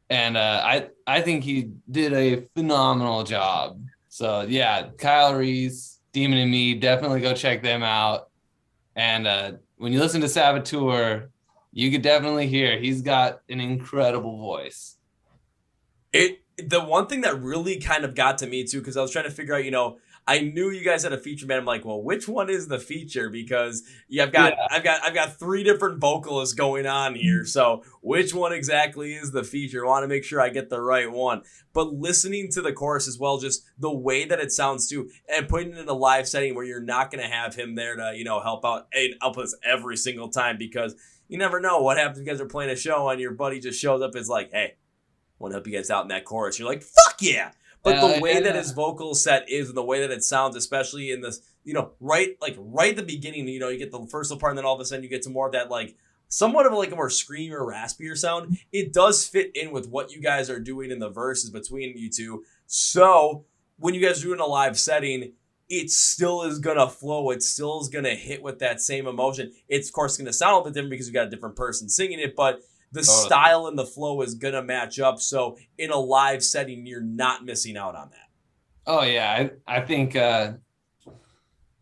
[SPEAKER 2] And I think he did a phenomenal job. So yeah, Kyle Reese, Demon in Me, definitely go check them out. And when you listen to Saboteur, you could definitely hear he's got an incredible voice.
[SPEAKER 1] The one thing that really kind of got to me too, because I was trying to figure out, I knew you guys had a feature band. I'm like, well, which one is the feature? Because I've got three different vocalists going on here. So which one exactly is the feature? I want to make sure I get the right one. But listening to the chorus as well, just the way that it sounds too, and putting it in a live setting where you're not going to have him there to, help out and help us every single time, because you never know what happens if you guys are playing a show and your buddy just shows up and is like, hey, I want to help you guys out in that chorus. You're like, fuck yeah. But the way that his vocal set is and the way that it sounds, especially in this, right at the beginning, you get the first little part and then all of a sudden you get to more of that like somewhat of like a more screamy or raspier sound. It does fit in with what you guys are doing in the verses between you two. So when you guys are doing a live setting, it still is going to flow. It still is going to hit with that same emotion. It's, of course, going to sound a bit different because you got a different person singing it, but the style and the flow is going to match up. So in a live setting, you're not missing out on that.
[SPEAKER 2] Oh, yeah. I think, I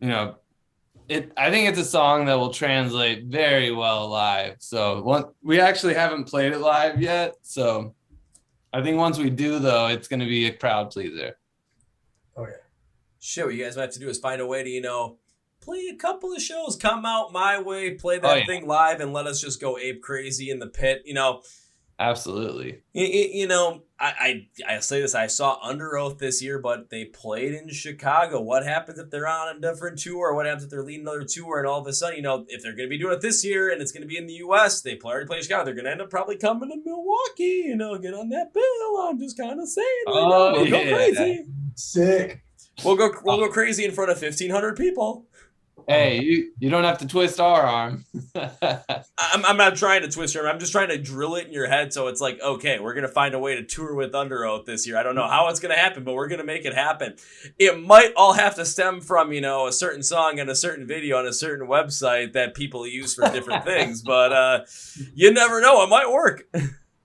[SPEAKER 2] think it's a song that will translate very well live. So we actually haven't played it live yet. So I think once we do, though, it's going to be a crowd pleaser.
[SPEAKER 3] Oh, yeah.
[SPEAKER 1] Shit, what you guys might have to do is find a way to, play a couple of shows, come out my way, play that thing live, and let us just go ape crazy in the pit,
[SPEAKER 2] Absolutely.
[SPEAKER 1] I say this, I saw Under Oath this year, but they played in Chicago. What happens if they're on a different tour? What happens if they're leading another tour and all of a sudden, if they're going to be doing it this year and it's going to be in the U.S., they already play in Chicago, they're going to end up probably coming to Milwaukee, get on that bill. I'm just kind of saying we'll go crazy.
[SPEAKER 3] Sick.
[SPEAKER 1] We'll go crazy in front of 1,500 people.
[SPEAKER 2] Hey, you don't have to twist our arm.
[SPEAKER 1] I'm not trying to twist your arm. I'm just trying to drill it in your head so it's like, okay, we're going to find a way to tour with Under Oath this year. I don't know how it's going to happen, but we're going to make it happen. It might all have to stem from, a certain song and a certain video on a certain website that people use for different things, but you never know. It might work.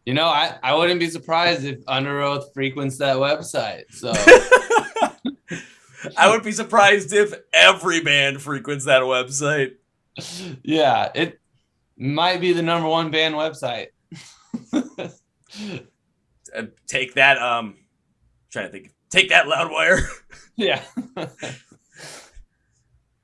[SPEAKER 2] I wouldn't be surprised if Under Oath frequents that website, so...
[SPEAKER 1] I would be surprised if every band frequents that website.
[SPEAKER 2] Yeah, it might be the number one band website.
[SPEAKER 1] Take that, trying to think. Take that, Loudwire.
[SPEAKER 2] Yeah.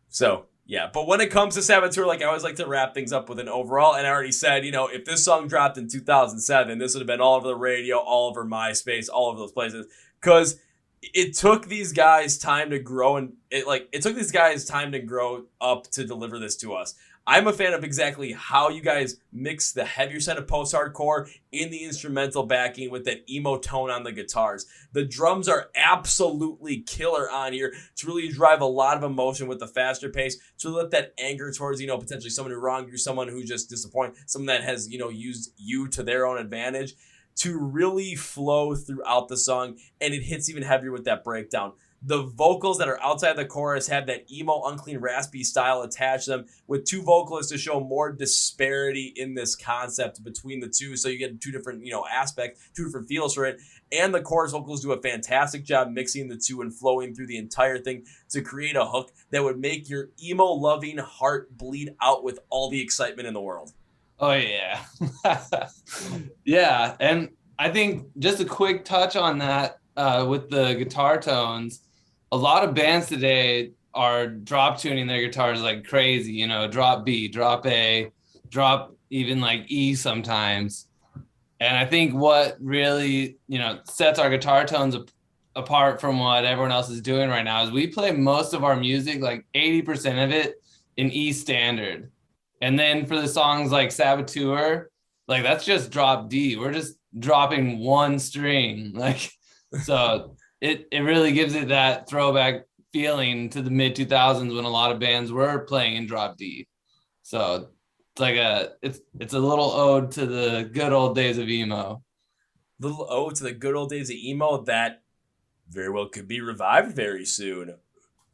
[SPEAKER 1] So, yeah. But when it comes to Saboteur, I always like to wrap things up with an overall. And I already said, if this song dropped in 2007, this would have been all over the radio, all over MySpace, all over those places. Because it took these guys time to grow, and it took these guys time to grow up to deliver this to us. I'm a fan of exactly how you guys mix the heavier side of post-hardcore in the instrumental backing with that emo tone on the guitars. The drums are absolutely killer on here to really drive a lot of emotion with the faster pace, to let that anger towards, potentially someone who wronged you, someone who just disappointed, someone that has, used you to their own advantage, to really flow throughout the song, and it hits even heavier with that breakdown. The vocals that are outside the chorus have that emo, unclean, raspy style attached to them, with two vocalists to show more disparity in this concept between the two, so you get two different, aspects, two different feels for it, and the chorus vocals do a fantastic job mixing the two and flowing through the entire thing to create a hook that would make your emo-loving heart bleed out with all the excitement in the world.
[SPEAKER 2] Oh, yeah. Yeah, and I think just a quick touch on that with the guitar tones, a lot of bands today are drop tuning their guitars like crazy, drop B, drop A, drop even like E sometimes. And I think what really, sets our guitar tones apart from what everyone else is doing right now is we play most of our music, like 80% of it, in E standard. And then for the songs like Saboteur, that's just drop D. We're just dropping one string. So it really gives it that throwback feeling to the mid 2000s when a lot of bands were playing in drop D. So it's a little ode to the good old days of emo.
[SPEAKER 1] Little ode to the good old days of emo that very well could be revived very soon.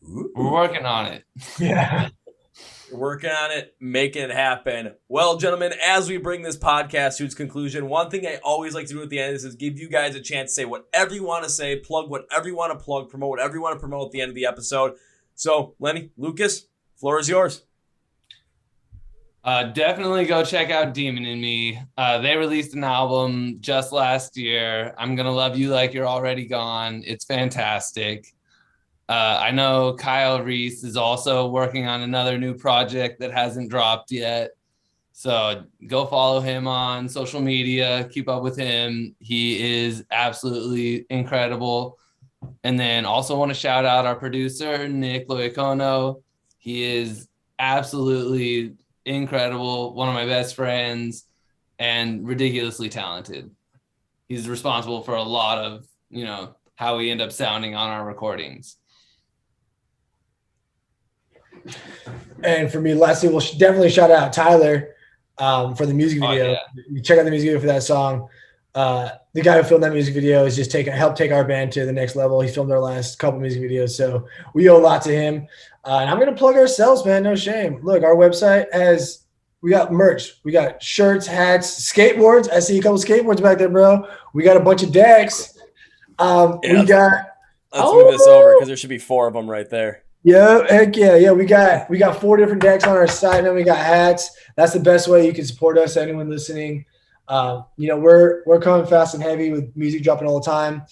[SPEAKER 2] Ooh. We're working on it.
[SPEAKER 3] Yeah.
[SPEAKER 1] Working on it, making it happen. Well, gentlemen, as we bring this podcast to its conclusion, one thing I always like to do at the end is give you guys a chance to say whatever you want to say, plug whatever you want to plug, promote whatever you want to promote at the end of the episode. So, Lenny, Lucas, floor is yours.
[SPEAKER 2] Definitely go check out Demon in Me. They released an album just last year. I'm Gonna Love You Like You're Already Gone. It's fantastic. I know Kyle Reese is also working on another new project that hasn't dropped yet. So go follow him on social media, keep up with him. He is absolutely incredible. And then also want to shout out our producer, Nick Loicono. He is absolutely incredible, one of my best friends, and ridiculously talented. He's responsible for a lot of, how we end up sounding on our recordings.
[SPEAKER 3] And for me, lastly, we'll definitely shout out Tyler for the music video. You check out the music video for that song. The guy who filmed that music video is just helped take our band to the next level. He filmed our last couple music videos, so we owe a lot to him. And I'm gonna plug ourselves, man. No shame. Look, our website we got merch. We got shirts, hats, skateboards. I see a couple skateboards back there, bro. We got a bunch of decks. We got.
[SPEAKER 1] Let's move this over because there should be 4 of them right there.
[SPEAKER 3] Yeah, heck yeah. We got 4 different decks on our site, and then we got hats. That's the best way you can support us. Anyone listening, we're coming fast and heavy with music dropping all the time.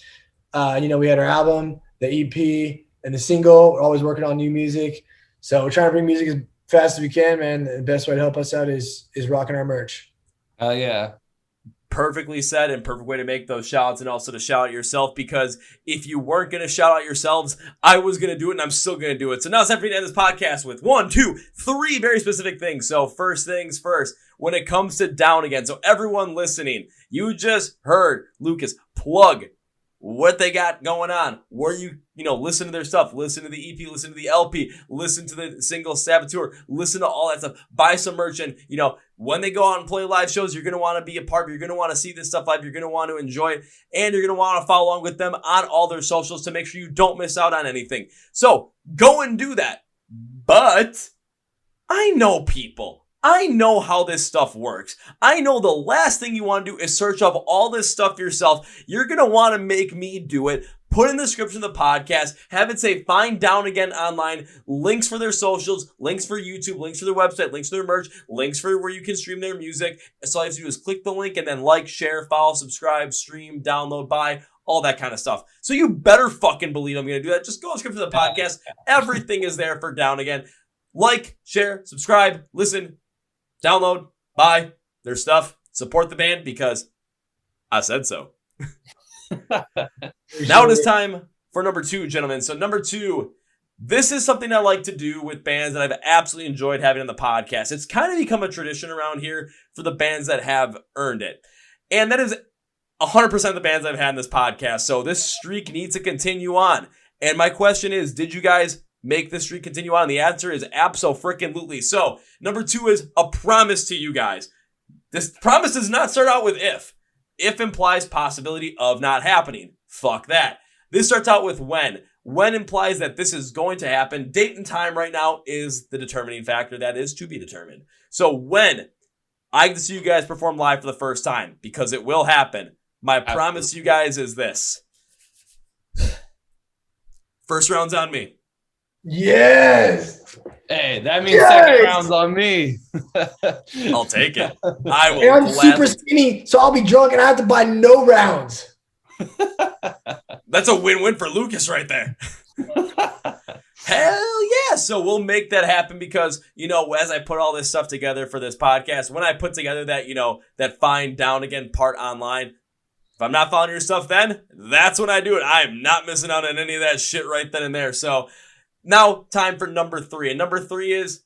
[SPEAKER 3] We had our album, the EP, and the single. We're always working on new music, so we're trying to bring music as fast as we can, man. The best way to help us out is rocking our merch.
[SPEAKER 2] Yeah.
[SPEAKER 1] Perfectly said, and perfect way to make those shouts, and also to shout out yourself, because if you weren't going to shout out yourselves, I was going to do it, and I'm still going to do it. So now it's time for me to end this podcast with 1, 2, 3 very specific things. So first things first, when it comes to Down Again, so everyone listening, you just heard Lucas plug what they got going on, where you listen to their stuff, listen to the EP, listen to the LP, listen to the single Saboteur, listen to all that stuff, buy some merch, and when they go out and play live shows, you're going to want to be a part, you're going to want to see this stuff live, you're going to want to enjoy it, and you're going to want to follow along with them on all their socials to make sure you don't miss out on anything. So go and do that. But I know people. I know how this stuff works. I know the last thing you want to do is search up all this stuff yourself. You're going to want to make me do it. Put in the description of the podcast, have it say Find Down Again online, links for their socials, links for YouTube, links for their website, links for their merch, links for where you can stream their music. So all you have to do is click the link and then like, share, follow, subscribe, stream, download, buy, all that kind of stuff. So you better fucking believe I'm going to do that. Just go to the description of the podcast. Everything is there for Down Again. Like, share, subscribe, listen, download, buy their stuff, support the band because I said so. Now it is time for number 2, gentlemen. So number 2, this is something I like to do with bands that I've absolutely enjoyed having on the podcast. It's kind of become a tradition around here for the bands that have earned it. And that is 100% of the bands I've had in this podcast. So this streak needs to continue on. And my question is, did you guys make this streak continue on? And the answer is abso-freaking-lutely. So number 2 is a promise to you guys. This promise does not start out with if. If implies possibility of not happening. Fuck that. This starts out with when. When implies that this is going to happen. Date and time right now is the determining factor. That is to be determined. So when I get to see you guys perform live for the first time, because it will happen, my promise to you guys is this. First round's on me.
[SPEAKER 3] Yes.
[SPEAKER 2] Hey, that means second round's on me.
[SPEAKER 1] I'll take it. I will.
[SPEAKER 3] Hey, I'm super skinny, so I'll be drunk and I have to buy no rounds.
[SPEAKER 1] That's a win-win for Lucas right there. Hell yeah. So we'll make that happen because, as I put all this stuff together for this podcast, when I put together that, that Find Down Again part online, if I'm not following your stuff then, that's when I do it. I am not missing out on any of that shit right then and there. So now, time for number 3. And number 3 is,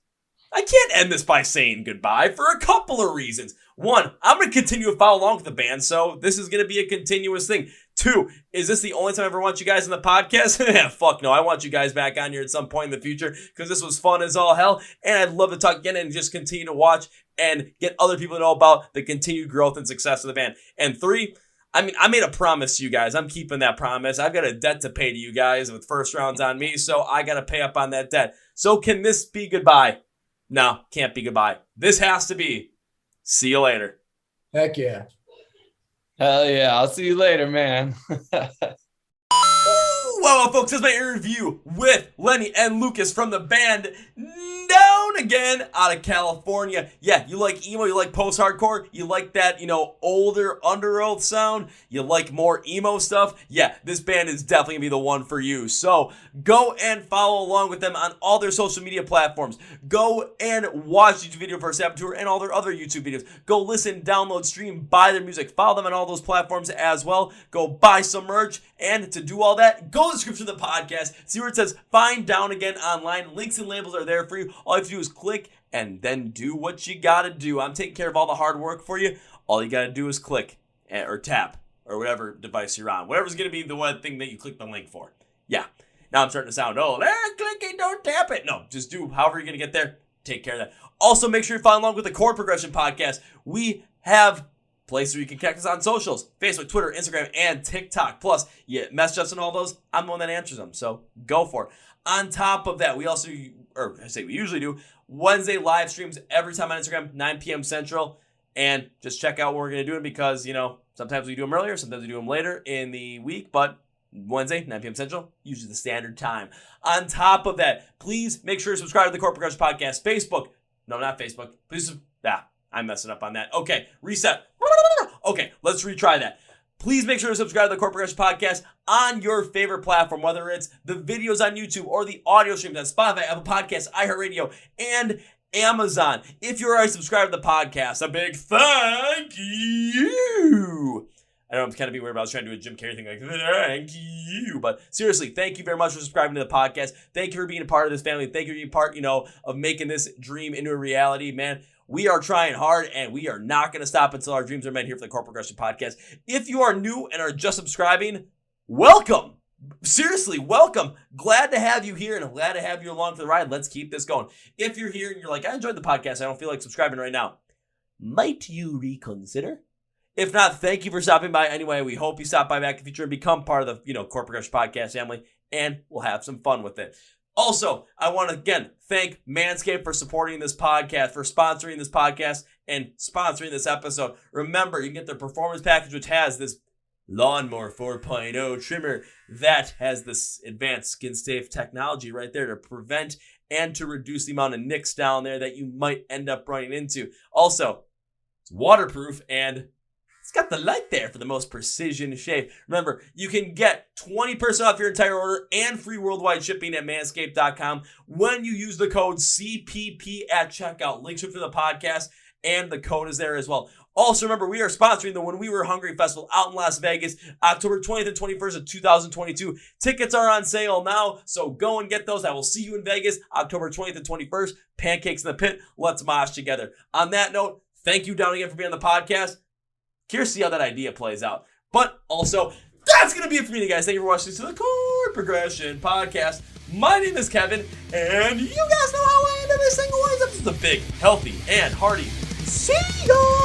[SPEAKER 1] I can't end this by saying goodbye for a couple of reasons. 1, I'm going to continue to follow along with the band, so this is going to be a continuous thing. 2, is this the only time I ever want you guys on the podcast? Fuck no, I want you guys back on here at some point in the future because this was fun as all hell, and I'd love to talk again and just continue to watch and get other people to know about the continued growth and success of the band. And 3, I made a promise to you guys. I'm keeping that promise. I've got a debt to pay to you guys with first rounds on me, so I got to pay up on that debt. So can this be goodbye? No, can't be goodbye. This has to be see you later.
[SPEAKER 3] Heck yeah.
[SPEAKER 2] Hell yeah. I'll see you later, man.
[SPEAKER 1] Well, folks, that's my interview with Lenny and Lucas from the band Down Again out of California. Yeah, you like emo, you like post-hardcore, you like that, older Underoath sound, you like more emo stuff. Yeah, this band is definitely going to be the one for you. So go and follow along with them on all their social media platforms. Go and watch YouTube video for Saboteur and all their other YouTube videos. Go listen, download, stream, buy their music. Follow them on all those platforms as well. Go buy some merch. And to do all that, go to the description of the podcast. See where it says Find Down Again online. Links and labels are there for you. All you have to do is click and then do what you got to do. I'm taking care of all the hard work for you. All you got to do is click or tap or whatever device you're on. Whatever's going to be the one thing that you click the link for. Yeah. Now I'm starting to sound, click it, don't tap it. No, just do however you're going to get there. Take care of that. Also, make sure you're following along with the Chord Progression Podcast. We have places where you can connect us on socials: Facebook, Twitter, Instagram, and TikTok. Plus, you message us on all those. I'm the one that answers them, so go for it. On top of that, we usually do Wednesday live streams every time on Instagram, 9 p.m. Central. And just check out what we're going to do because, sometimes we do them earlier, sometimes we do them later in the week, but Wednesday, 9 p.m. Central, usually the standard time. On top of that, please make sure to subscribe to the Chord Progression Podcast. Facebook. No, not Facebook. Please. I'm messing up on that. Okay, reset. Okay, let's retry that. Please make sure to subscribe to the Chord Progression Podcast on your favorite platform, whether it's the videos on YouTube or the audio streams on Spotify, Apple Podcasts, iHeartRadio, and Amazon. If you're already subscribed to the podcast, a big thank you. I know I'm kind of being weird, but I was trying to do a Jim Carrey thing like, thank you. But seriously, thank you very much for subscribing to the podcast. Thank you for being a part of this family. Thank you for being part, of making this dream into a reality, man. We are trying hard, and we are not going to stop until our dreams are met here for the Chord Progression Podcast. If you are new and are just subscribing, welcome. Seriously, welcome. Glad to have you here, and I'm glad to have you along for the ride. Let's keep this going. If you're here and you're like, I enjoyed the podcast, I don't feel like subscribing right now, might you reconsider? If not, thank you for stopping by anyway. We hope you stop by back in the future and become part of the, Chord Progression Podcast family, and we'll have some fun with it. Also, I want to, again, thank Manscaped for supporting this podcast, for sponsoring this podcast, and sponsoring this episode. Remember, you can get their performance package, which has this Lawnmower 4.0 trimmer that has this advanced skin-safe technology right there to prevent and to reduce the amount of nicks down there that you might end up running into. Also, it's waterproof, and it's got the light there for the most precision shave. Remember, you can get 20% off your entire order and free worldwide shipping at manscaped.com when you use the code CPP at checkout. Links are for the podcast, and the code is there as well. Also, remember, we are sponsoring the When We Were Hungry Festival out in Las Vegas, October 20th and 21st of 2022. Tickets are on sale now, so go and get those. I will see you in Vegas, October 20th and 21st. Pancakes in the pit. Let's mosh together. On that note, thank you, Down, again for being on the podcast. Curious to see how that idea plays out. But also, that's going to be it for me, guys. Thank you for watching the Chord Progression Podcast. My name is Kevin, and you guys know how I end every single one. This is the big, healthy, and hearty. See ya!